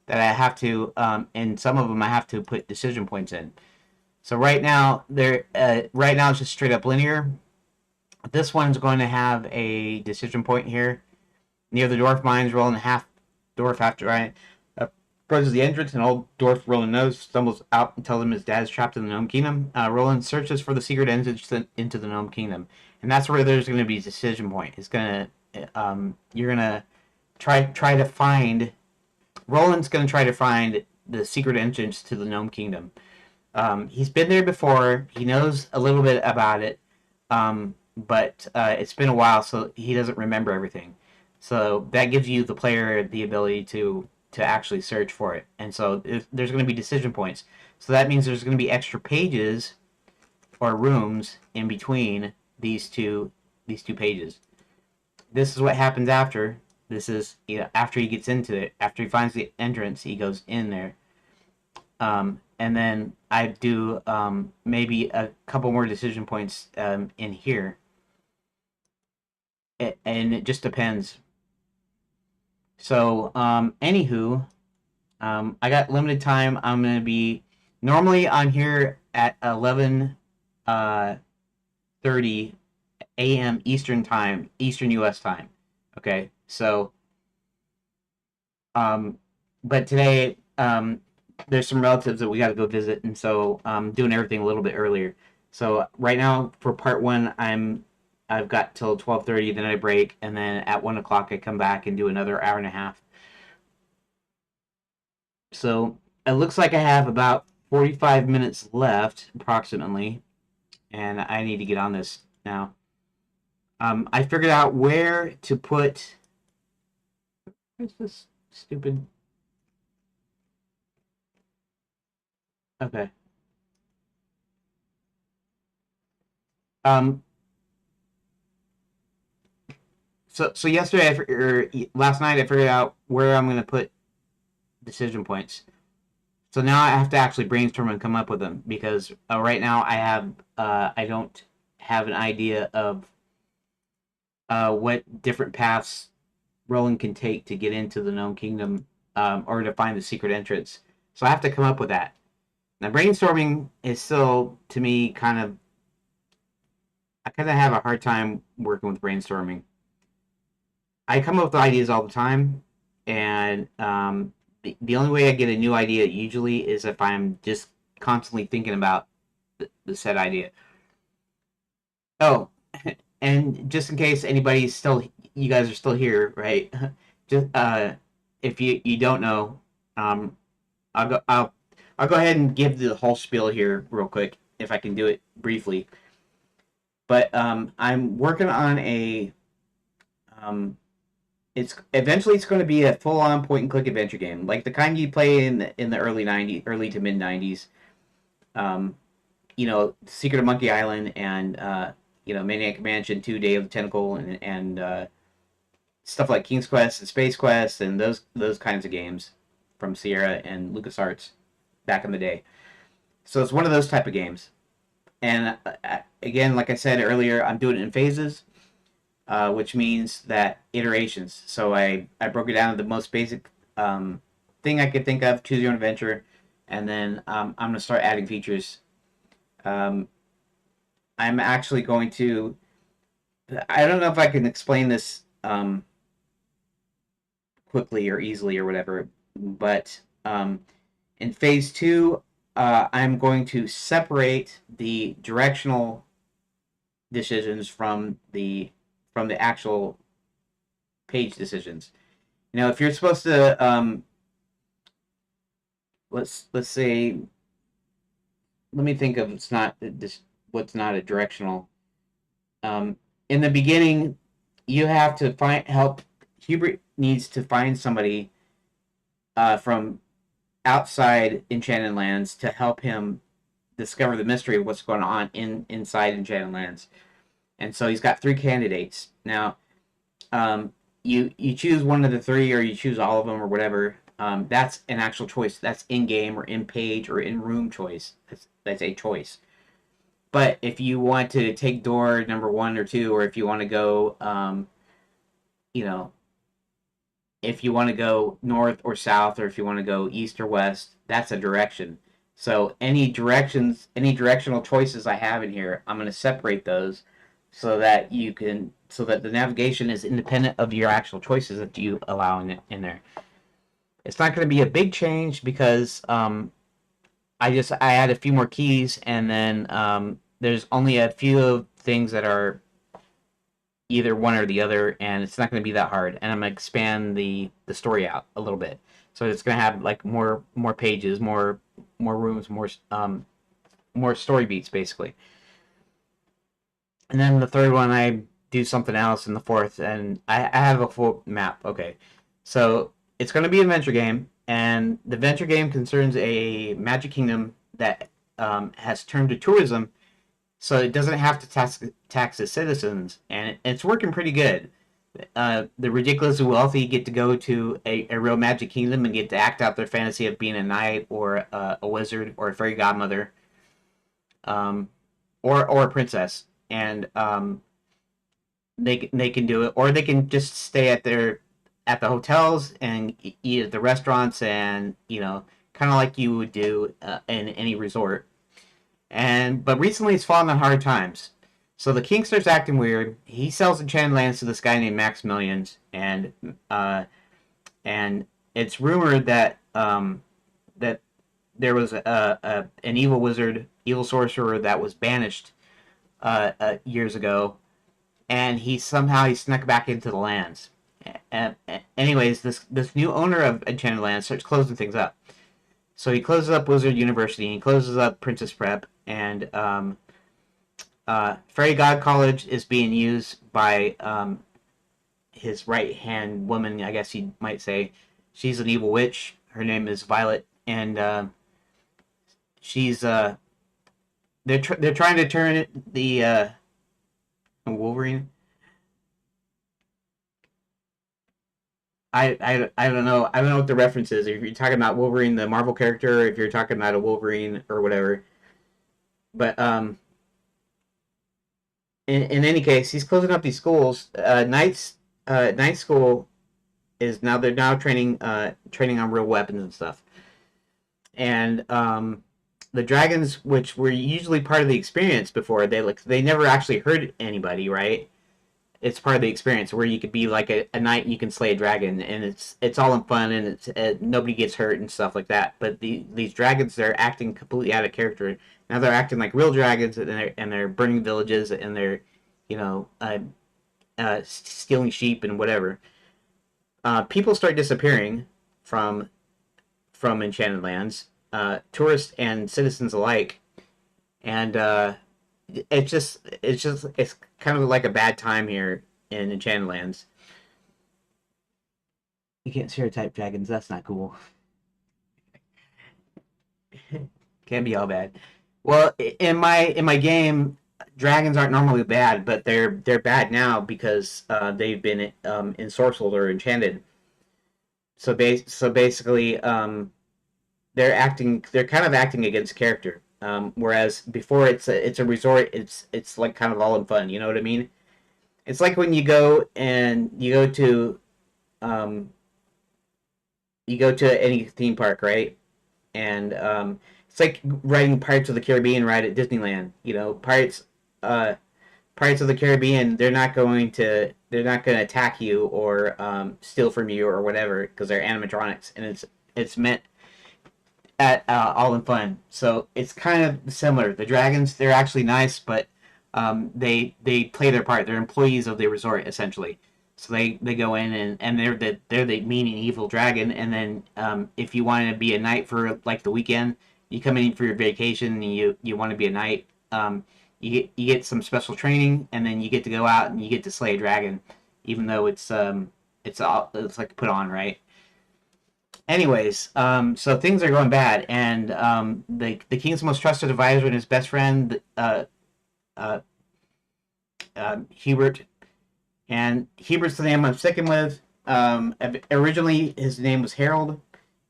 that I have to, and some of them I have to put decision points in. So right now it's just straight up linear. This one's going to have a decision point here near the dwarf mines. Rolling half dwarf after I approaches the entrance. An old dwarf Roland knows stumbles out and tells him his dad is trapped in the Gnome Kingdom. Roland searches for the secret entrance into the Gnome Kingdom, and that's where there's going to be a decision point. It's gonna you're gonna try to find. Roland's gonna try to find the secret entrance to the Gnome Kingdom. He's been there before. He knows a little bit about it, but it's been a while, so he doesn't remember everything. So that gives you, the player, the ability to actually search for it. And so there's going to be decision points. So that means there's going to be extra pages or rooms in between these two pages. This is what happens after. This is, after he gets into it. After he finds the entrance, he goes in there. And then I do maybe a couple more decision points in here. And it just depends. So, anywho, I got limited time. I'm going to be normally on here at 11 30 a.m. Eastern time, Eastern U.S. time. Okay, so, but today, there's some relatives that we got to go visit, and so I'm doing everything a little bit earlier. So right now for part 1, I've got till 12:30, then I break, and then at 1 o'clock I come back and do another hour and a half. So it looks like I have about 45 minutes left, approximately, and I need to get on this now. I figured out where to put. Where's this stupid? Okay. Um. So yesterday, or last night, I figured out where I'm going to put decision points. So now I have to actually brainstorm and come up with them, because right now I don't have an idea of what different paths Roland can take to get into the Gnome Kingdom, or to find the secret entrance. So I have to come up with that. Now brainstorming is still, to me, I kind of have a hard time working with brainstorming. I come up with ideas all the time, and the only way I get a new idea usually is if I'm just constantly thinking about the said idea. Oh, and just in case anybody's still, you guys are still here, right? Just if you don't know, um, I'll go ahead and give the whole spiel here real quick if I can do it briefly. But I'm working on a it's going to be a full-on point-and-click adventure game, like the kind you play in the early '90s, early to mid '90s. Um, Secret of Monkey Island and Maniac Mansion 2: Day of the Tentacle and stuff like King's Quest and Space Quest and those kinds of games from Sierra and LucasArts back in the day. So it's one of those type of games. And again, like I said earlier, I'm doing it in phases, which means that iterations. So I broke it down to the most basic thing I could think of, choose your own adventure, and then I'm going to start adding features. Um, I'm actually going to. I don't know if I can explain this quickly or easily or whatever, but in phase two, I'm going to separate the directional decisions from the actual page decisions. You know, if you're supposed to let's say, let me think of it's not this what's not a directional. Um, in the beginning, you have to find help. Hubert needs to find somebody from outside Enchanted Lands to help him discover the mystery of what's going on inside Enchanted Lands. And so he's got three candidates. Now, you choose one of the three, or you choose all of them, or whatever. That's an actual choice. That's in game or in page or in room choice. That's a choice. But if you want to take door number one or two, or if you want to go, you know, if you want to go north or south, or if you want to go east or west, that's a direction. So any directions, any directional choices I have in here, I'm going to separate those so that so that the navigation is independent of your actual choices that you allow in there. It's not going to be a big change because I add a few more keys, and then there's only a few things that are either one or the other, and it's not going to be that hard. And I'm going to expand the story out a little bit, so it's going to have like more pages, more rooms, more story beats basically. And then the third one, I do something else, and the fourth, and I have a full map. Okay, so it's going to be an adventure game, and the adventure game concerns a magic kingdom that has turned to tourism, so it doesn't have to tax its citizens, and it's working pretty good. The ridiculously wealthy get to go to a real magic kingdom and get to act out their fantasy of being a knight or a wizard or a fairy godmother, um, or a princess, and they can do it, or they can just stay at the hotels and eat at the restaurants, and kind of like you would do in any resort. But recently it's fallen on hard times. So the king starts acting weird. He sells Enchanted Lands to this guy named Maximilians, and it's rumored that there was an evil wizard, evil sorcerer that was banished years ago, and he snuck back into the lands. Anyways, this new owner of Enchanted Lands starts closing things up. So he closes up Wizard University, and he closes up Princess Prep, and Fairy God College is being used by his right hand woman, I guess you might say. She's an evil witch. Her name is Violet, and she's they're trying to turn the Wolverine. I don't know. I don't know what the reference is. If you're talking about Wolverine, the Marvel character, or if you're talking about a Wolverine or whatever. But in any case, he's closing up these schools. Night school is now they're now training on real weapons and stuff. And the dragons, which were usually part of the experience before, they never actually hurt anybody, right? It's part of the experience where you could be like a knight and you can slay a dragon, and it's all in fun, and it's nobody gets hurt and stuff like that. But these dragons, they're acting completely out of character. Now they're acting like real dragons, and they're burning villages, and they're you know stealing sheep and whatever. People start disappearing from Enchanted Lands, tourists and citizens alike, and it's kind of like a bad time here in Enchanted Lands. You can't stereotype dragons. That's not cool. Can't be all bad. Well, in my game, dragons aren't normally bad, but they're bad now because they've been ensorcelled or enchanted. So basically, they're kind of acting against character. Whereas before it's a resort, it's like kind of all in fun. You know what I mean? It's like when um, you go to any theme park, right? And it's like riding Pirates of the Caribbean ride at Disneyland. You know, uh, Pirates of the Caribbean, they're not going to attack you or steal from you or whatever because they're animatronics, and it's meant at all in fun. So it's kind of similar. The dragons, they're actually nice, but they play their part. They're employees of the resort essentially. So they go in and they're the mean and evil dragon. And then if you want to be a knight for like the weekend, you come in for your vacation and you want to be a knight. You get some special training, and then you get to go out and you get to slay a dragon, even though it's like put on, right? Anyways, so things are going bad, and the king's most trusted advisor and his best friend, uh, Hubert, and Hubert's the name I'm sticking with. Originally, his name was Harold,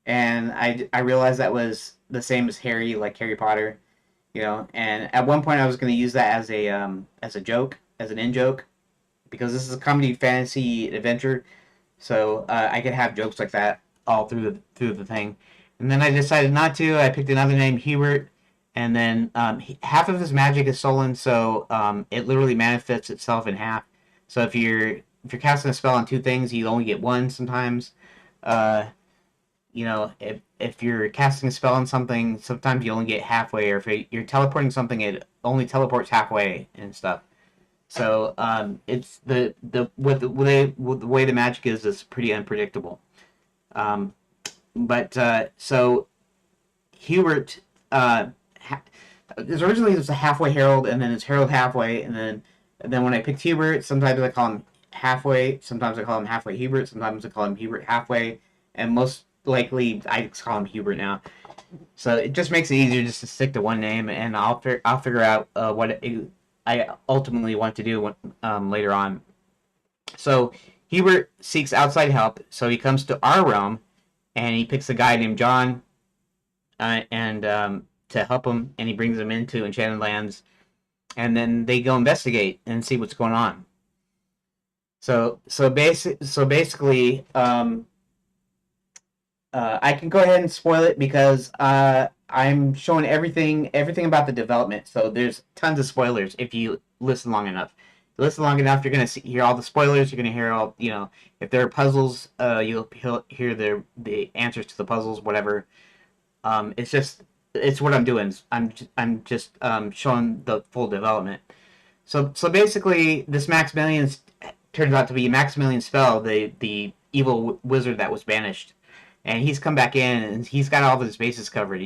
and I realized that was the same as Harry, like Harry Potter, you know. And at one point, I was going to use that as a joke, as an in joke, because this is a comedy fantasy adventure. So I could have jokes like that all through the thing. And then I decided not to. I picked another name, Hubert, and then half of his magic is stolen, so it literally manifests itself in half. So if you're casting a spell on two things, you only get one sometimes. Uh, you know, if you're casting a spell on something, sometimes you only get halfway, or if you're teleporting something, it only teleports halfway and stuff. So it's the way the magic is pretty unpredictable. Um, but so Hubert ha- originally it was a halfway Herald, and then it's Herald halfway, and then when I picked Hubert, sometimes I call him halfway, sometimes I call him halfway Hubert, sometimes I call him Hubert halfway, and most likely I just call him Hubert now. So it just makes it easier just to stick to one name, and I'll figure out I ultimately want to do later on. So Hubert seeks outside help, so he comes to our realm, and he picks a guy named John, and to help him, and he brings him into Enchanted Lands, and then they go investigate and see what's going on. So basically, I can go ahead and spoil it because I'm showing everything about the development. So there's tons of spoilers if you listen long enough. If you listen long enough, you're gonna hear all the spoilers. You're gonna hear all, you know, if there are puzzles, you'll hear the answers to the puzzles, whatever. It's what I'm doing. I'm just showing the full development. So basically, this Maximilian turns out to be Maximilian Spell, the evil wizard that was banished, and he's come back in and he's got all of his bases covered.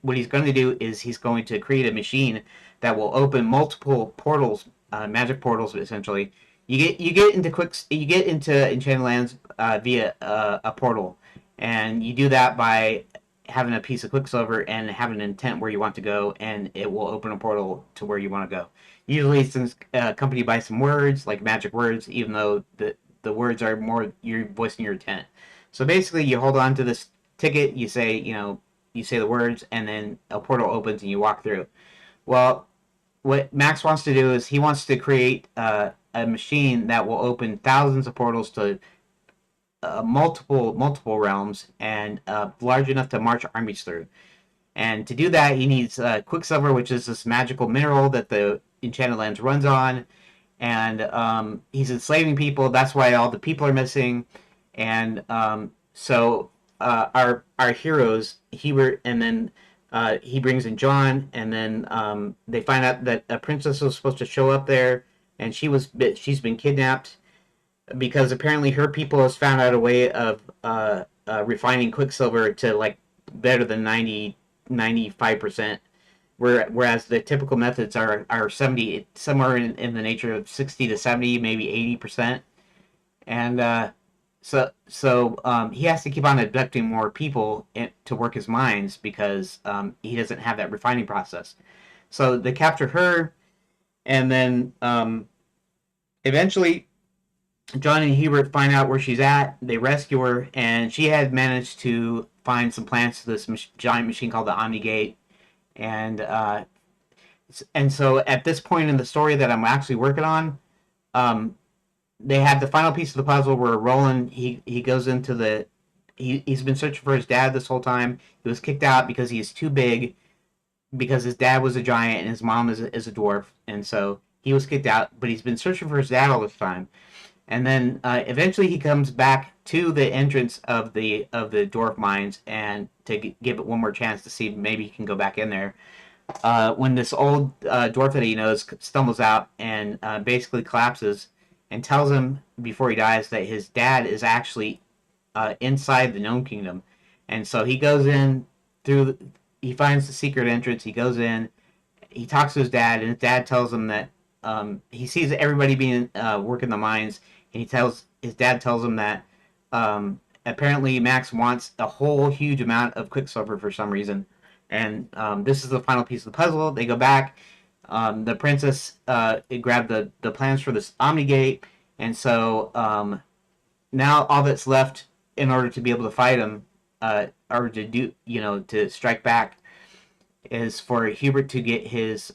What he's going to do is he's going to create a machine that will open multiple portals, magic portals, essentially. You get into Enchanted Lands via a portal, and you do that by having a piece of Quicksilver and having an intent where you want to go, and it will open a portal to where you want to go. Usually it's accompanied by some words, like magic words, even though the words are more you're voicing your intent. So basically, you hold on to this ticket, you say, you know, you say the words, and then a portal opens and you walk through. Well, what Max wants to do is he wants to create a machine that will open thousands of portals to multiple realms and large enough to march armies through. And to do that, he needs Quicksilver, which is this magical mineral that the Enchanted Lands runs on. And he's enslaving people. That's why all the people are missing. And so our heroes, Hebert, and then he brings in John, and then they find out that a princess was supposed to show up there, and she's been kidnapped because apparently her people has found out a way of refining Quicksilver to like better than 95%, whereas the typical methods are 70, somewhere in the nature of 60 to 70, maybe 80%. And he has to keep on abducting more people to work his mines because he doesn't have that refining process. So they capture her, And then eventually, John and Hubert find out where she's at. They rescue her, and she had managed to find some plans to this giant machine called the Omnigate. And so at this point in the story that I'm actually working on, um, they have the final piece of the puzzle where Roland he goes into the he's been searching for his dad this whole time. He was kicked out because he's too big, because his dad was a giant and his mom is a dwarf, and so he was kicked out. But he's been searching for his dad all this time, and then eventually he comes back to the entrance of the dwarf mines and to give it one more chance to see if maybe he can go back in there. When this old dwarf that he knows stumbles out and basically collapses and tells him before he dies that his dad is actually inside the Gnome Kingdom, and so he goes in through. He finds the secret entrance. He goes in. He talks to his dad, and his dad tells him that he sees everybody being working the mines, and his dad tells him that apparently Max wants a whole huge amount of Quicksilver for some reason, and this is the final piece of the puzzle. They go back. The princess grabbed the plans for this Omnigate, and so now all that's left in order to be able to fight him, or to do, to strike back, is for Hubert to get his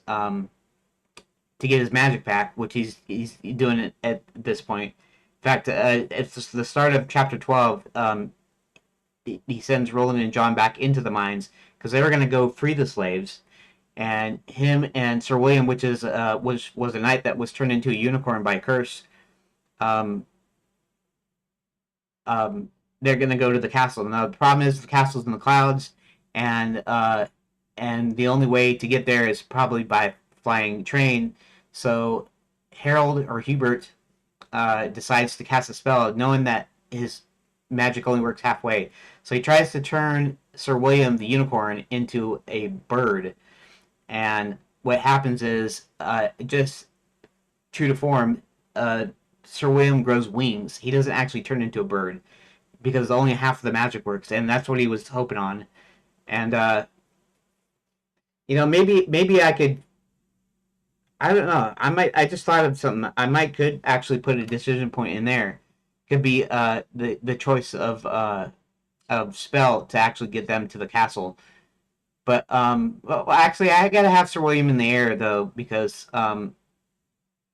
magic pack, which he's doing it at this point. In fact, it's the start of chapter 12. He sends Roland and John back into the mines because they were going to go free the slaves, and him and Sir William, which is was a knight that was turned into a unicorn by a curse. Um, they're going to go to the castle. Now the problem is the castle's in the clouds, and the only way to get there is probably by flying train. So Harold or Hubert decides to cast a spell, knowing that his magic only works halfway. So he tries to turn Sir William the unicorn into a bird, and what happens is, just true to form, Sir William grows wings. He doesn't actually turn into a bird because only half of the magic works, and that's what he was hoping on. And maybe I could. I don't know. I might. I just thought of something. I might could actually put a decision point in there. Could be the choice of spell to actually get them to the castle. But well, actually, I gotta have Sir William in the air though, because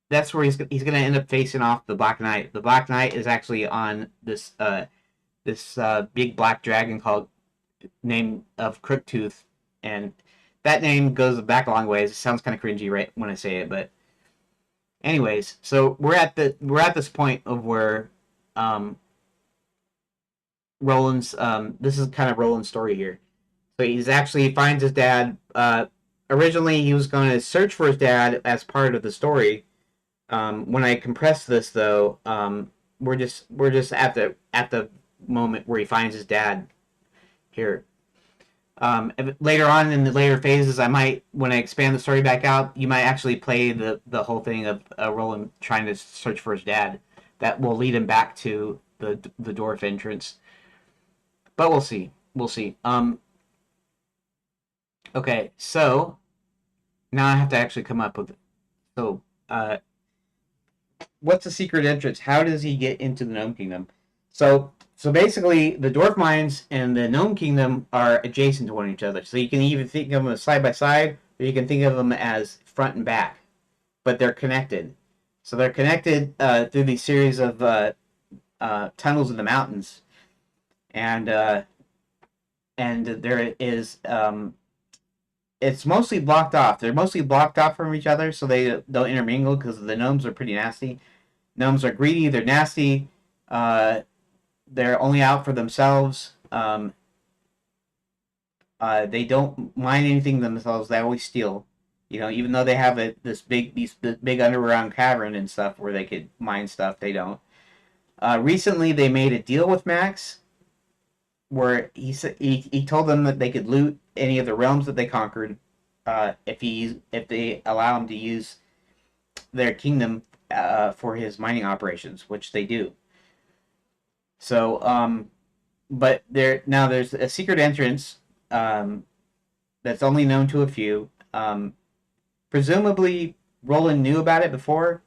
that's where he's gonna end up facing off the Black Knight. The Black Knight is actually on this big black dragon called name of Crooktooth, and that name goes back a long ways. It sounds kind of cringy right when I say it, but anyways, so we're at this point of where um, Roland's this is kind of Roland's story here. So he finds his dad. Originally, he was going to search for his dad as part of the story. When I compress this, though, we're just at the moment where he finds his dad here. Later on in the later phases, I might, when I expand the story back out, you might actually play the whole thing of Roland trying to search for his dad. That will lead him back to the dwarf entrance. But we'll see. We'll see. Okay, so now I have to actually come up with it. So, what's the secret entrance? How does he get into the Gnome Kingdom? So basically, the Dwarf Mines and the Gnome Kingdom are adjacent to one another. So you can even think of them as side by side, or you can think of them as front and back, but they're connected. So they're connected through these series of tunnels in the mountains, and there is it's mostly blocked off. They're mostly blocked off from each other, so they don't intermingle because the gnomes are pretty nasty. Gnomes are greedy. They're nasty. They're only out for themselves. They don't mind anything themselves. They always steal. Even though they have this big underground cavern and stuff where they could mine stuff, they don't. Recently, they made a deal with Max, where he told them that they could loot any of the realms that they conquered, if they allow him to use their kingdom for his mining operations, which they do. So, but there's a secret entrance that's only known to a few. Presumably, Roland knew about it before,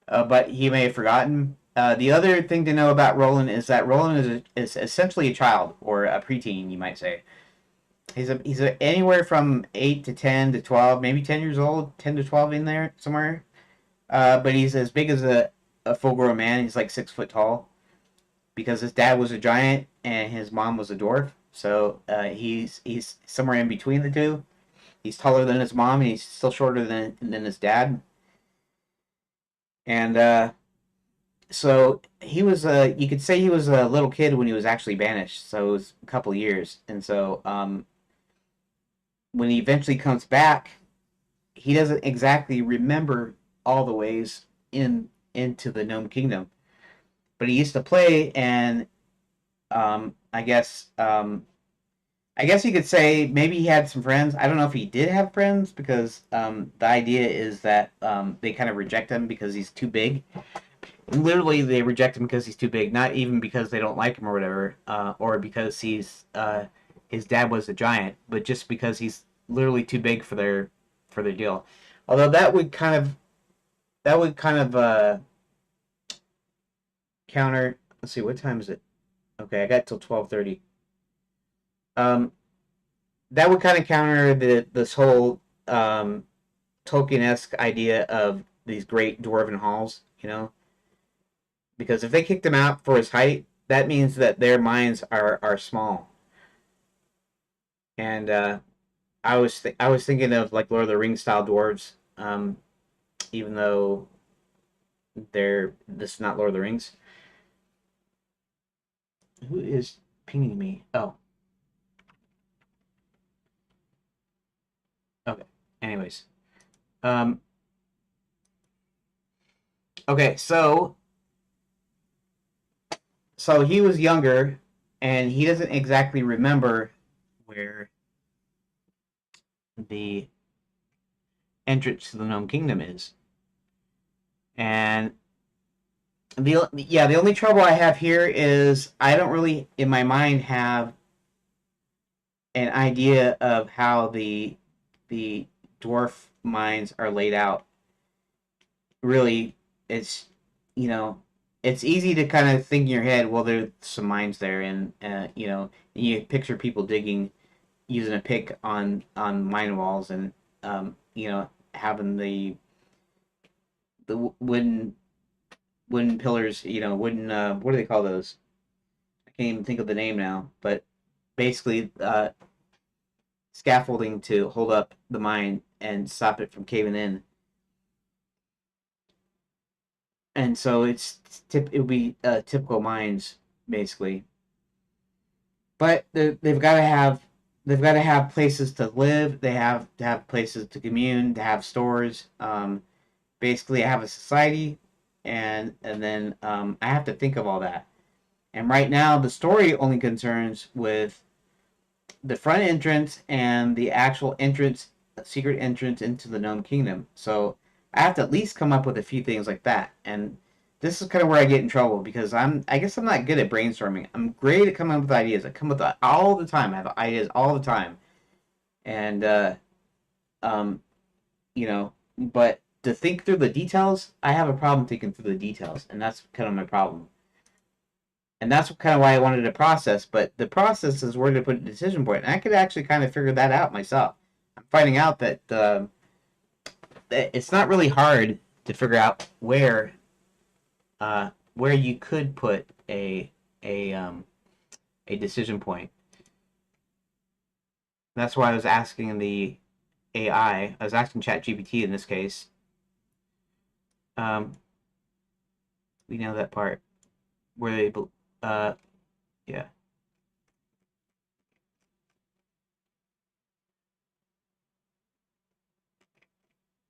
but he may have forgotten. The other thing to know about Roland is that Roland is essentially a child or a preteen, you might say. He's anywhere from 8 to 10 to 12, maybe 10 years old, 10 to 12 in there somewhere. But he's as big as a full grown man. He's like 6 foot tall because his dad was a giant and his mom was a dwarf. So he's somewhere in between the two. He's taller than his mom and he's still shorter than his dad. And so he was you could say he was a little kid when he was actually banished. So it was a couple years. And so when he eventually comes back, he doesn't exactly remember all the ways into the Gnome Kingdom, but he used to play, and um, I guess um, I guess you could say maybe he had some friends. I don't know if he did have friends because the idea is that they kind of reject him because he's too big. Literally, they reject him because he's too big, not even because they don't like him or whatever, or because his dad was a giant, but just because he's literally too big for their deal. Although that would kind of counter. Let's see, what time is it? Okay, I got till 12:30. Um, that would kind of counter this whole Tolkien-esque idea of these great dwarven halls, because if they kicked him out for his height, that means that their minds are small. And I was thinking of like Lord of the Rings style dwarves, even though this is not Lord of the Rings. Who is pinging me? Oh, okay. Anyways, um, okay. So he was younger, and he doesn't exactly remember where the entrance to the Gnome Kingdom is. And the only trouble I have here is I don't really in my mind have an idea of how the dwarf mines are laid out. Really, it's you know it's easy to kind of think in your head, well, there's some mines there, and you picture people digging using a pick on mine walls, and having the wooden pillars, wooden what do they call those? I can't even think of the name now, but basically scaffolding to hold up the mine and stop it from caving in. And so it would be typical mines basically, but they've got to have places to live. They have to have places to commune, to have stores. Basically, I have a society, and then I have to think of all that. And right now, the story only concerns with the front entrance and the actual entrance, secret entrance into the Gnome Kingdom. So I have to at least come up with a few things like that. And this is kind of where I get in trouble because I guess I'm not good at brainstorming. I'm great at coming up with ideas. I come up with all the time. I have ideas all the time, and um, but to think through the details, I have a problem thinking through the details, and that's kind of my problem. And that's kind of why I wanted to process. But the process is where to put a decision point, and I could actually kind of figure that out myself. I'm finding out that it's not really hard to figure out where you could put a decision point. That's why I was asking the AI. I was asking ChatGPT in this case. Um, we know that part where they uh yeah.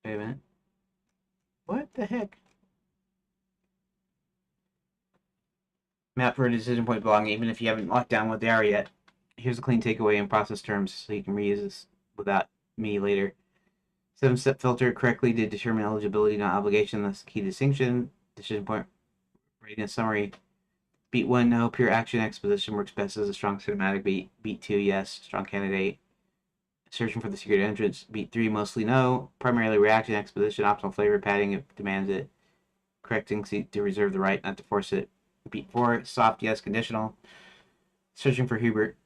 Wait a minute. What the heck? Map for a decision point belonging, even if you haven't locked down what they are yet. Here's a clean takeaway in process terms so you can reuse this without me later. 7-step filter correctly to determine eligibility, not obligation. That's the key distinction. Decision point readiness summary. Beat 1, no. Pure action exposition works best as a strong cinematic beat. Beat 2, yes. Strong candidate. Searching for the secret entrance. Beat 3, mostly no. Primarily reaction exposition. Optional flavor padding if demands it. Correcting to reserve the right not to force it. Beat 4, soft yes, conditional. Searching for Hubert.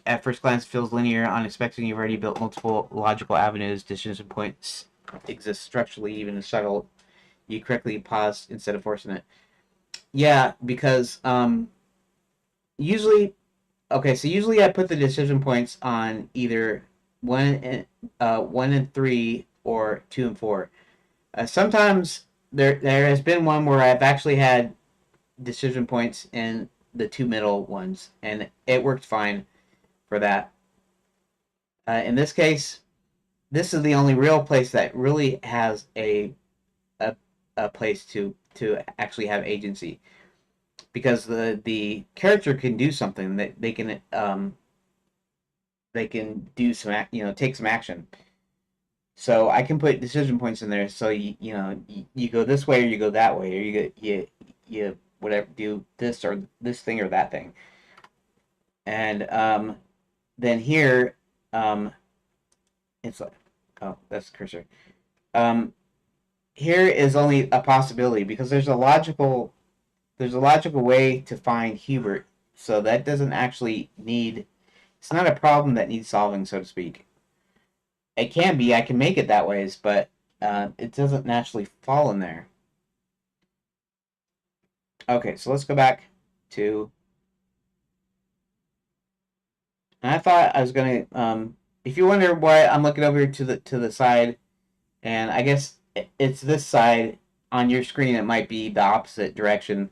At first glance, feels linear, unexpected. You've already built multiple logical avenues. Decision points exist structurally, even if subtle. You correctly pause instead of forcing it. Yeah, because usually, okay, so usually I put the decision points on either 1 and 3 or 2 and 4. Sometimes there has been one where I've actually had decision points in the two middle ones, and it worked fine for that. In this case, this is the only real place that really has a, a place to actually have agency, because the character can do something, that they can do some take some action. So I can put decision points in there. So you go this way or you go that way, or you whatever, do this or this thing or that thing. And then here, um, it's like, oh, that's the cursor. Um, Here is only a possibility, because there's a logical way to find Hubert. So that doesn't actually need. It's not a problem that needs solving, so to speak. It can be. I can make it that ways, but it doesn't naturally fall in there. Okay, so let's go back to. And I thought I was gonna. If you wonder why I'm looking over to the side, and I guess it's this side on your screen, it might be the opposite direction.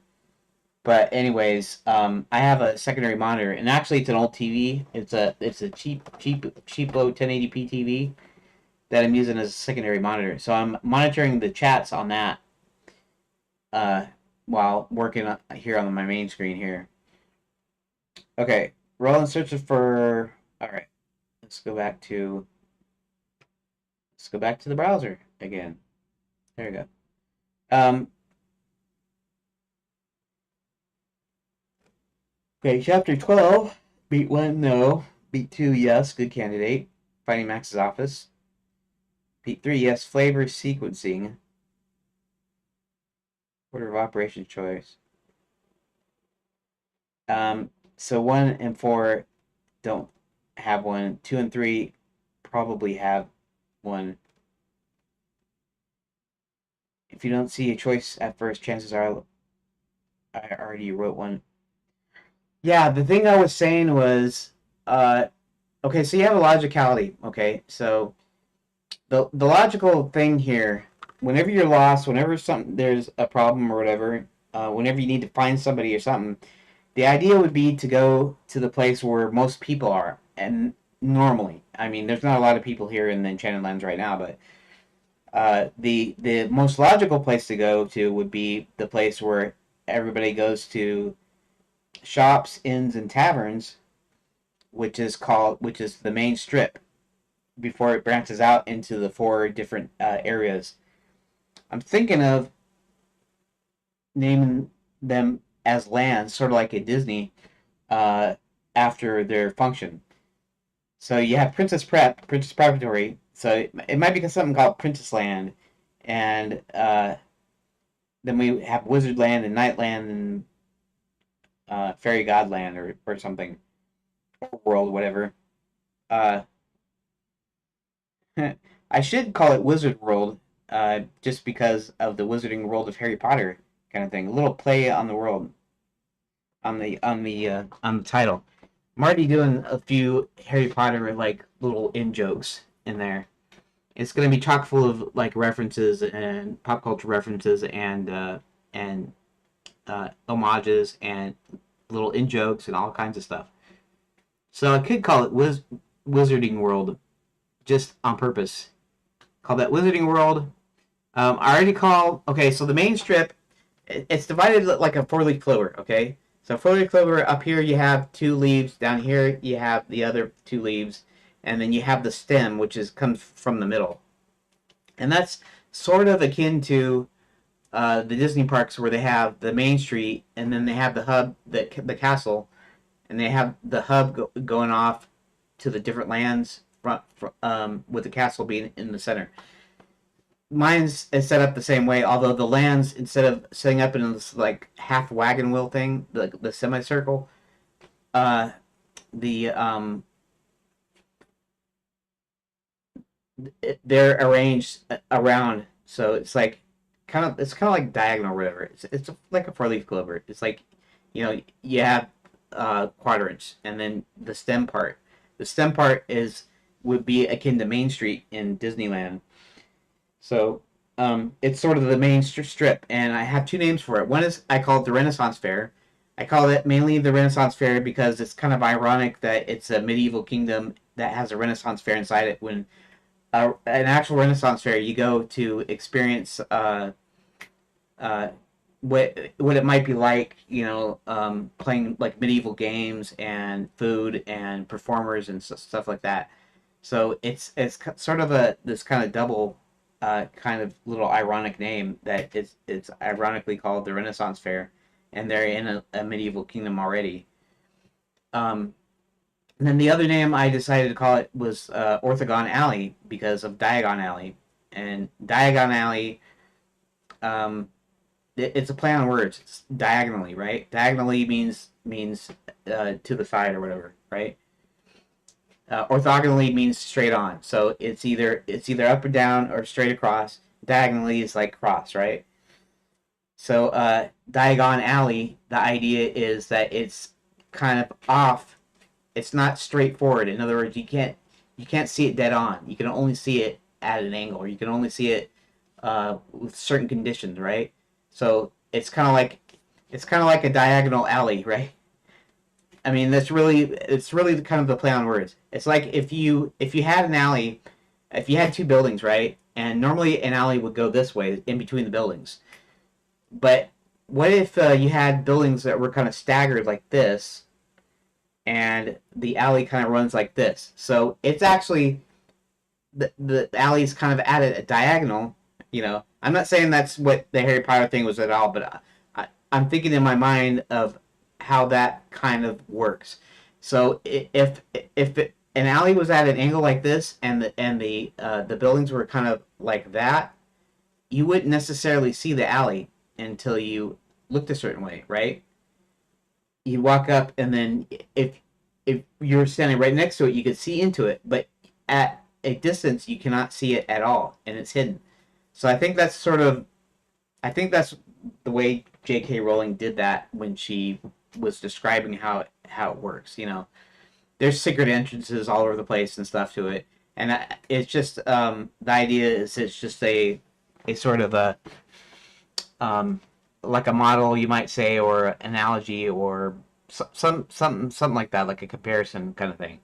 But anyways, I have a secondary monitor, and actually it's an old TV. It's a cheapo 1080p TV that I'm using as a secondary monitor. So I'm monitoring the chats on that uh, while working here on my main screen here. Okay, Roland searches for. All right, let's go back to the browser again. There we go. Okay, chapter 12. Beat 1, no. Beat 2, yes, good candidate. Finding Max's office. Beat 3, yes, flavor sequencing. Order of operations choice. So 1 and 4 don't have one. 2 and 3 probably have one. If you don't see a choice at first, chances are I already wrote one. Yeah, the thing I was saying was, okay, so you have a logicality, okay? So the logical thing here, whenever you're lost, whenever there's a problem or whatever, whenever you need to find somebody or something, the idea would be to go to the place where most people are. And normally, I mean, there's not a lot of people here in the Enchanted Lands right now, but the most logical place to go to would be the place where everybody goes to shops, inns, and taverns, which is the main strip, before it branches out into the 4 different areas. I'm thinking of naming them as lands, sort of like at Disney, after their function. So you have Princess Preparatory. So it might be something called Princess Land, and then we have Wizard Land and Nightland and Fairy Godland or something, or World, whatever. Uh, I should call it Wizard World, just because of the Wizarding World of Harry Potter kind of thing. A little play on the world, on the title. I'm already doing a few Harry Potter like little in jokes in there. It's gonna be chock full of like references and pop culture references and homages and little in jokes and all kinds of stuff. So I could call it Wizarding World, just on purpose. Call that Wizarding World. I already call. Okay, so the main strip, it's divided like a 4-leaf clover. Okay, so 4-leaf clover, up here you have 2 leaves. Down here you have the other 2 leaves, and then you have the stem, which comes from the middle. And that's sort of akin to the Disney parks, where they have the main street, and then they have the hub, the castle, and they have the hub going off to the different lands with the castle being in the center. Mine's is set up the same way, although the lands, instead of setting up in this like half wagon wheel thing, the semicircle, uh, the they're arranged around, so it's kind of like diagonal or whatever. It's like a four leaf clover. It's like, you have quadrants, and then the stem part. The stem part is would be akin to Main Street in Disneyland. So it's sort of the main strip, and I have two names for it. One is I call it the Renaissance Fair. I call it mainly the Renaissance Fair because it's kind of ironic that it's a medieval kingdom that has a Renaissance Fair inside it. When an actual Renaissance Fair, you go to experience uh, what it might be like, playing like medieval games and food and performers and stuff like that. So it's sort of this kind of double, kind of little ironic name that it's ironically called the Renaissance Fair, and they're in a medieval kingdom already. Um, and then the other name I decided to call it was Orthogon Alley because of Diagon Alley, and Diagon Alley. Um, it's a play on words. It's diagonally, right? Diagonally means to the side or whatever, right? Orthogonally means straight on. So it's either up or down or straight across. Diagonally is like cross, right? So Diagon Alley, the idea is that it's kind of off. It's not straightforward. In other words, you can't see it dead on. You can only see it at an angle, or you can only see it with certain conditions, right? So it's kind of like a diagonal alley, right? I mean, it's really kind of the play on words. It's like if you had an alley, if you had two buildings, right? And normally an alley would go this way in between the buildings. But what if you had buildings that were kind of staggered like this, and the alley kind of runs like this? So it's actually the alley is kind of at a diagonal. I'm not saying that's what the Harry Potter thing was at all, but I'm thinking in my mind of how that kind of works. So an alley was at an angle like this, and the buildings were kind of like that, you wouldn't necessarily see the alley until you looked a certain way, right? You walk up, and then if you're standing right next to it, you could see into it, but at a distance, you cannot see it at all, and it's hidden. So I think that's the way J.K. Rowling did that when she was describing how it works. There's secret entrances all over the place and stuff to it, and it's just the idea is it's just a sort of a like a model, you might say, or analogy, or something like that, like a comparison kind of thing.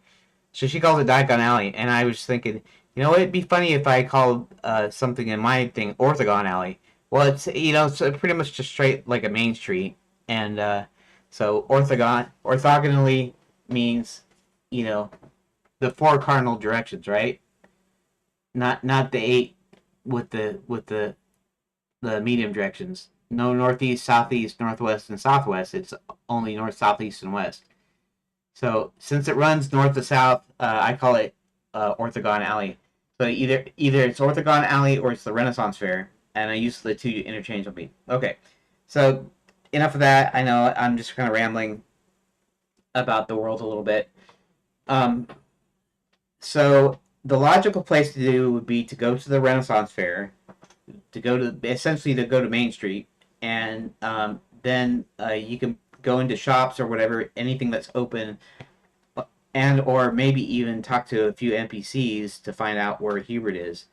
So she calls it Diagon Alley, and I was thinking, it'd be funny if I called something in my thing Orthogon Alley. Well, it's pretty much just straight like a main street, and so orthogonally means, you know the four cardinal directions, right? Not the eight with the medium directions. No northeast, southeast, northwest, and southwest. It's only north, south, east, and west. So since it runs north to south, I call it Orthogon Alley. So either it's Orthogon Alley or it's the Renaissance Fair, and I use the two interchangeably. Okay, so enough of that. I know I'm just kind of rambling about the world a little bit. Um, so the logical place to do would be to go to the Renaissance Fair, to go to Main Street, and then you can go into shops or whatever, anything that's open, and or maybe even talk to a few NPCs to find out where Hubert is,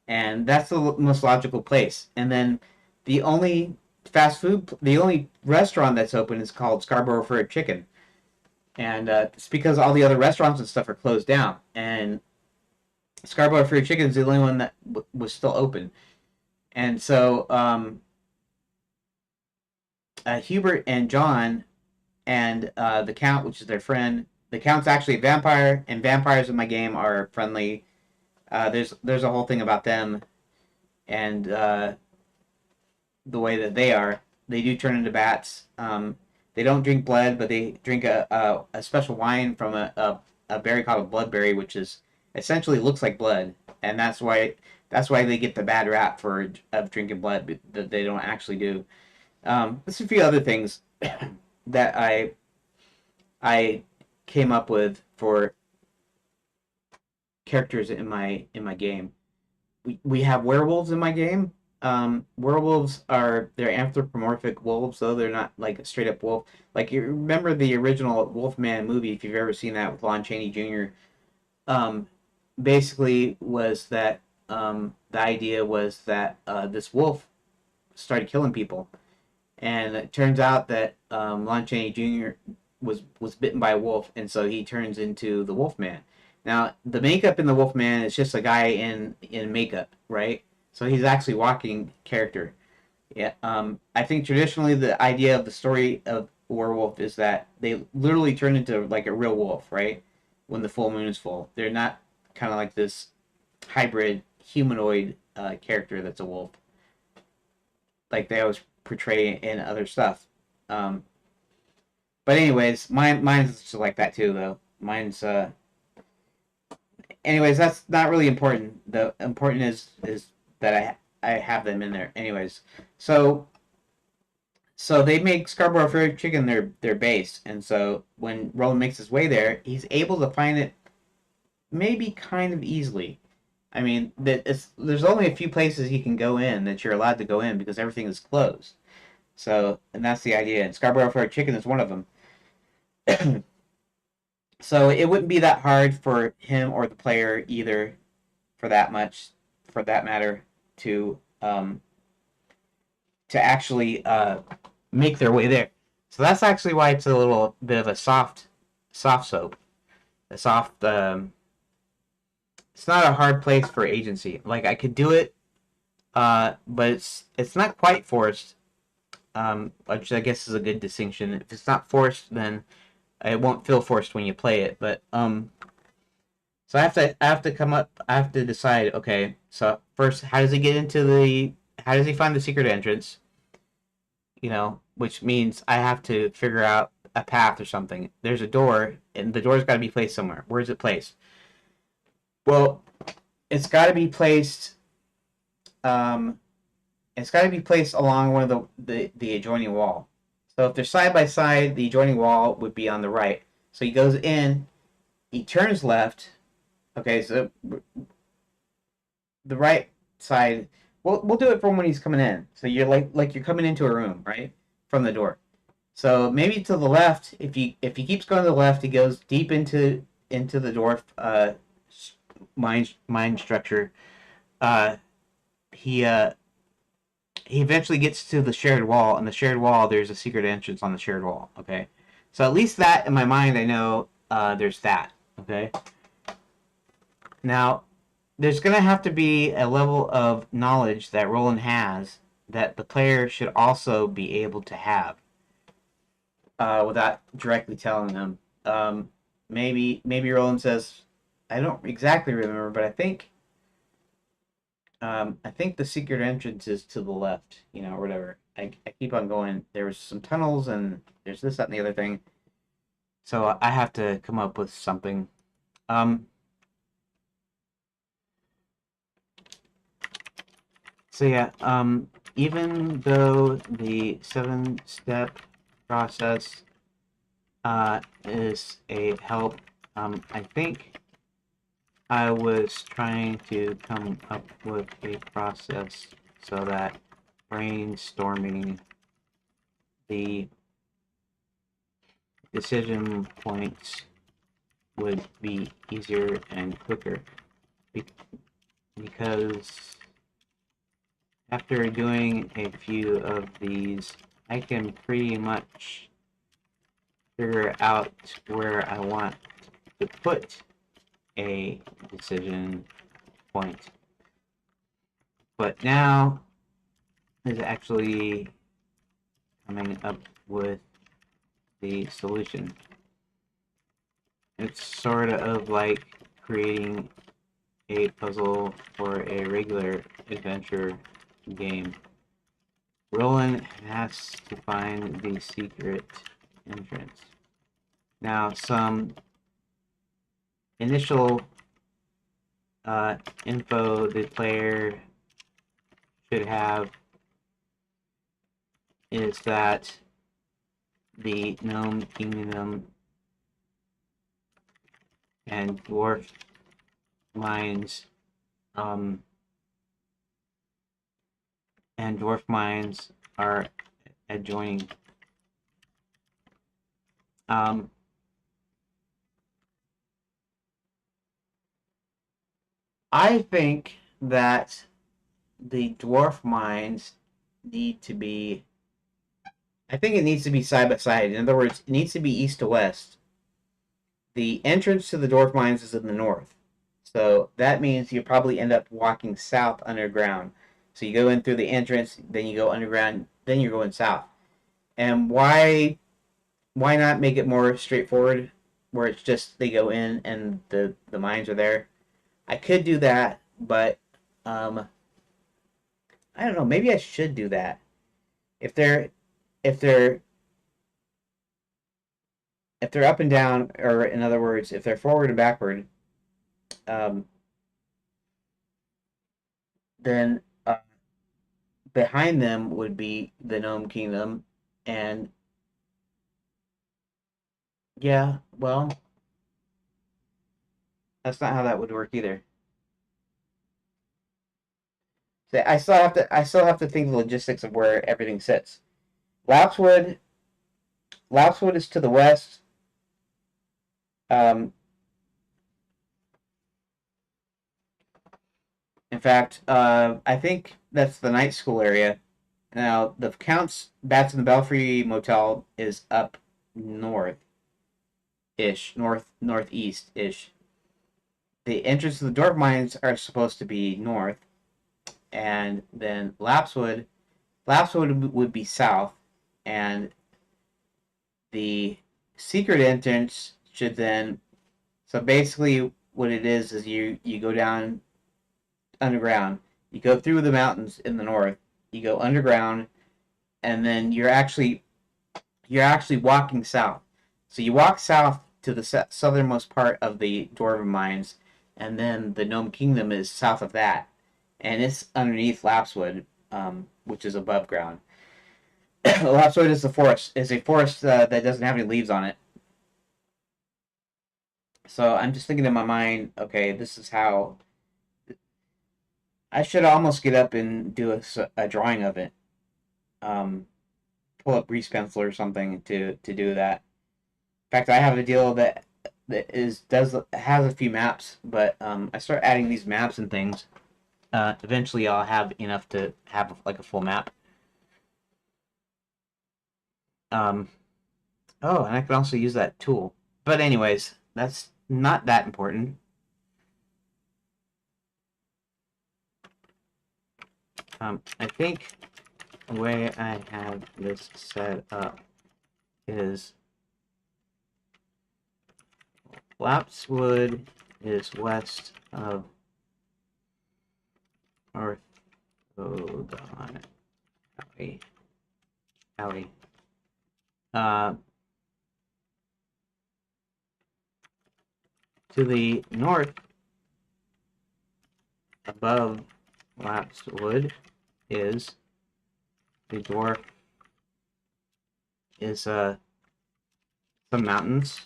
and that's the most logical place. And then the only the only restaurant that's open is called Scarborough Fried Chicken, and it's because all the other restaurants and stuff are closed down, and Scarborough Fried Chicken is the only one that was still open. And so Hubert and John and the Count, which is their friend. The Count's actually a vampire, and vampires in my game are friendly. There's a whole thing about them, and the way that they are. They do turn into bats. They don't drink blood, but they drink a special wine from a berry called a bloodberry, which is essentially looks like blood, and that's why they get the bad rap for of drinking blood that they don't actually do. There's a few other things that I came up with for characters in my game. We have werewolves in my game. Werewolves they're anthropomorphic wolves, though they're not like a straight up wolf. Like you remember the original Wolfman movie, if you've ever seen that with Lon Chaney Jr. Um, Basically was that the idea was that this wolf started killing people, and it turns out that Lon Chaney Jr. was bitten by a wolf, and so he turns into the Wolfman. Now, the makeup in the Wolfman is just a guy in makeup, right? So he's actually walking character. Yeah. I think traditionally the idea of the story of werewolf is that they literally turn into like a real wolf, right? When the full moon is full, they're not kind of like this hybrid humanoid character that's a wolf, like they always portray in other stuff. Um, but anyways, mine's just like that too, though. Mine's anyways, that's not really important. The important is that I have them in there. Anyways, so they make Scarborough Fried Chicken their base, and so when Roland makes his way there, he's able to find it maybe kind of easily. I mean, there's only a few places you can go in that you're allowed to go in because everything is closed. So, and that's the idea. And Scarborough Fried Chicken is one of them. So it wouldn't be that hard for him or the player either, for that matter, to actually make their way there. So that's actually why it's a little bit of a soft soap, a soft. It's not a hard place for agency. Like I could do it, but it's not quite forced. Which I guess is a good distinction. If it's not forced, then it won't feel forced when you play it. But so I have to decide. Okay, so first, how does he find the secret entrance? You know, which means I have to figure out a path or something. There's a door, and the door's got to be placed somewhere. Where is it placed? Well, it's got to be placed. Um, it's got to be placed along one of the adjoining wall. So if they're side by side, the adjoining wall would be on the right. So he goes in, he turns left. Okay, so the right side. We'll do it from when he's coming in. So you're like you're coming into a room, right, from the door. So maybe to the left. If he keeps going to the left, he goes deep into the dwarf mind structure. Uh, he he eventually gets to the shared wall, and the shared wall, there's a secret entrance on the shared wall. Okay, so at least that in my mind, I know there's that. Okay, now there's gonna have to be a level of knowledge that Roland has that the player should also be able to have without directly telling them. Maybe Roland says, I don't exactly remember, but I think the secret entrance is to the left, or whatever. I keep on going. There was some tunnels, and there's this, that, and the other thing. So I have to come up with something. So yeah, even though the 7-step process is a help, I think I was trying to come up with a process so that brainstorming the decision points would be easier and quicker. Because after doing a few of these, I can pretty much figure out where I want to put a decision point. But now is actually coming up with the solution. It's sort of like creating a puzzle for a regular adventure game. Roland has to find the secret entrance. Now, some initial info the player should have is that the Gnome Kingdom and Dwarf Mines are adjoining. I think that the dwarf mines need to be. I think it needs to be side by side. In other words, it needs to be east to west. The entrance to the dwarf mines is in the north. So that means you probably end up walking south underground. So you go in through the entrance, then you go underground, then you're going south. And why not make it more straightforward where it's just they go in and the mines are there? I could do that, but um I don't know, maybe I should do that. If they're if they're if they're up and down, or in other words, if they're forward and backward, um, then behind them would be the Gnome Kingdom, and yeah, well, that's not how that would work either. So I still have to think the logistics of where everything sits. Lapswood, Lapswood is to the west. Um, in fact, I think that's the night school area. Now, the Count's Bats in the Belfry Motel is up north ish, northeast ish. The entrance to the dwarf mines are supposed to be north, and then Lapswood would be south, and the secret entrance should then. So basically, what it is you go down underground, you go through the mountains in the north, you go underground, and then you're actually walking south. So you walk south to the southernmost part of the Dwarven Mines, and then the Gnome Kingdom is south of that, and it's underneath Lapswood, which is above ground. Lapswood is a forest that doesn't have any leaves on it. So I'm just thinking in my mind, okay, this is how I should almost get up and do a drawing of it. Um, Pull up grease pencil or something to do that. In fact, I have a deal that has a few maps, but I start adding these maps and things. Eventually, I'll have enough to have like a full map. Um, oh, and I can also use that tool. But anyways, that's not that important. I think the way I have this set up is Lapswood is west of Orthodon Alley. Uh, to the north, above Lapswood, is the dwarf is some mountains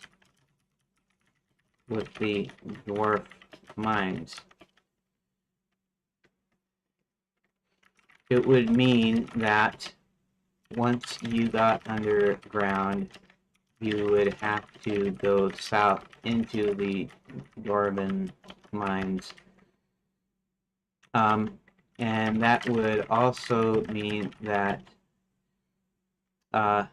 with the dwarf mines. It would mean that once you got underground, you would have to go south into the dwarven mines. And that would also mean that the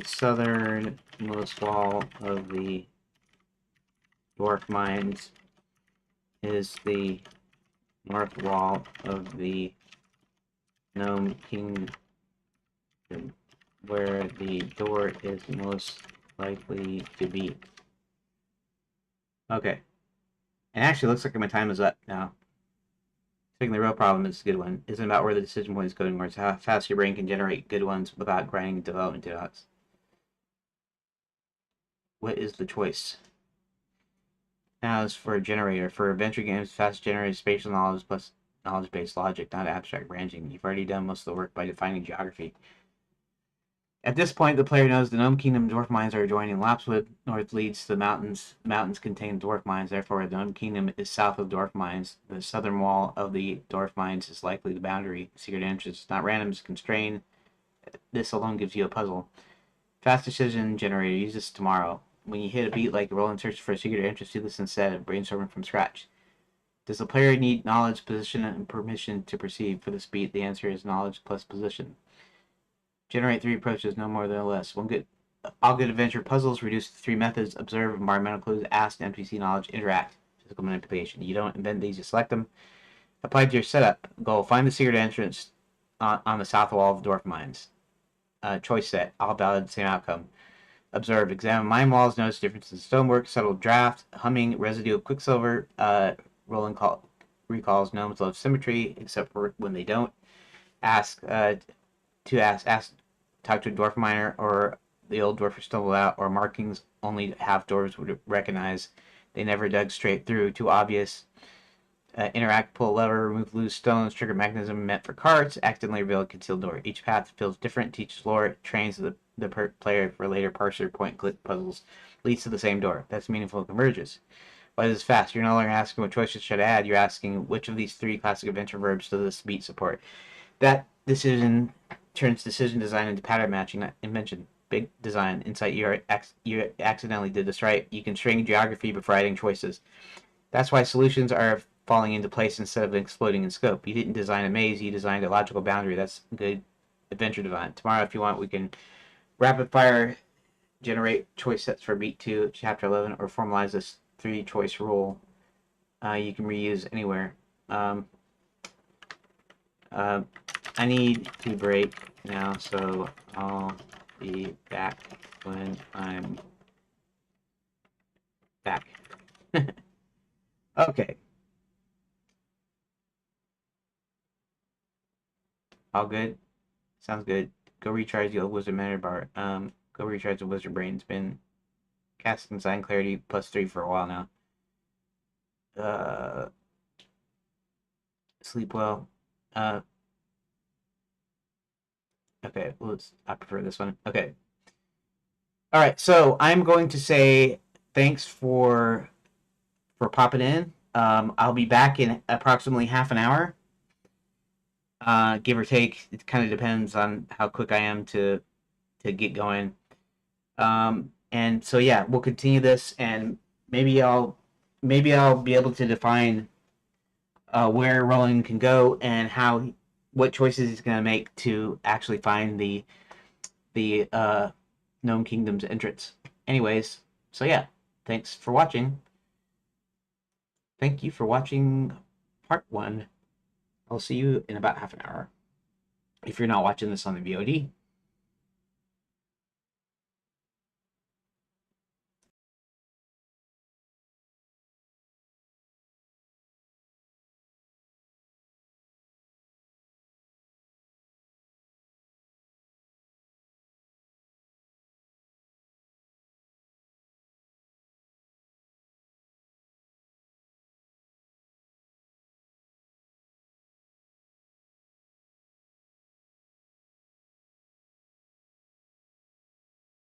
southernmost wall of the dwarf mines is the north wall of the Gnome Kingdom, where the door is most likely to be. Okay. And actually, looks like my time is up now. Taking the real problem is a good one. Isn't about where the decision point is going, where it's how fast your brain can generate good ones without grinding development dots. What is the choice? Now is for a generator. For adventure games, fast generated spatial knowledge plus knowledge-based logic, not abstract branching. You've already done most of the work by defining geography. At this point, the player knows the Gnome Kingdom dwarf mines are adjoining Lapswood. North leads to the mountains. Mountains contain dwarf mines. Therefore, the Gnome Kingdom is south of dwarf mines. The southern wall of the dwarf mines is likely the boundary. Secret entrance, not random, is constrained. This alone gives you a puzzle. Fast decision generator. Use this tomorrow. When you hit a beat like roll and search for a secret entrance, do this instead of brainstorming from scratch. Does the player need knowledge, position, and permission to proceed for this beat? The answer is knowledge plus position. Generate 3 approaches, no more than less. All good adventure puzzles reduce to 3 methods: observe, environmental clues, ask, NPC knowledge, interact, physical manipulation. You don't invent these, you select them. Apply to your setup. Goal: find the secret entrance on the south wall of dwarf mines. Choice set: all valid, same outcome. Observe: examine mine walls, notice differences in stonework, subtle draft, humming, residue of quicksilver. Rolling recalls gnomes love symmetry, except for when they don't. Ask: talk to a dwarf miner or the old dwarf who stumbled out, or markings only half dwarves would recognize. They never dug straight through, too obvious. Interact, pull a lever, remove loose stones, trigger mechanism meant for carts, accidentally reveal a concealed door. Each path feels different, teaches lore, trains the player for later parser point-click puzzles, leads to the same door. That's meaningful converges. Why is this fast? You're no longer asking what choices should I add, you're asking which of these 3 classic adventure verbs does this beat support. That decision turns decision design into pattern matching invention. Big design insight. You accidentally did this right. You can string geography before adding choices. That's why solutions are falling into place instead of exploding in scope. You didn't design a maze, you designed a logical boundary. That's good adventure design. Tomorrow, if you want, we can rapid fire generate choice sets for beat 2, chapter 11, or formalize this 3-choice rule. You can reuse anywhere. I need to break now, so I'll be back when I'm back. Okay. All good? Sounds good. Go recharge the old wizard mana bar. Go recharge the wizard brain. It's been casting sign clarity +3 for a while now. Sleep well. Okay, I prefer this one. Okay. All right, so I'm going to say thanks for popping in. I'll be back in approximately half an hour, give or take. It kind of depends on how quick I am to get going. And so yeah, we'll continue this, and maybe I'll be able to define where Roland can go and what choices he's going to make to actually find the Gnome Kingdom's entrance. Anyways, so yeah, thanks for watching. Thank you for watching part 1. I'll see you in about half an hour. If you're not watching this on the VOD,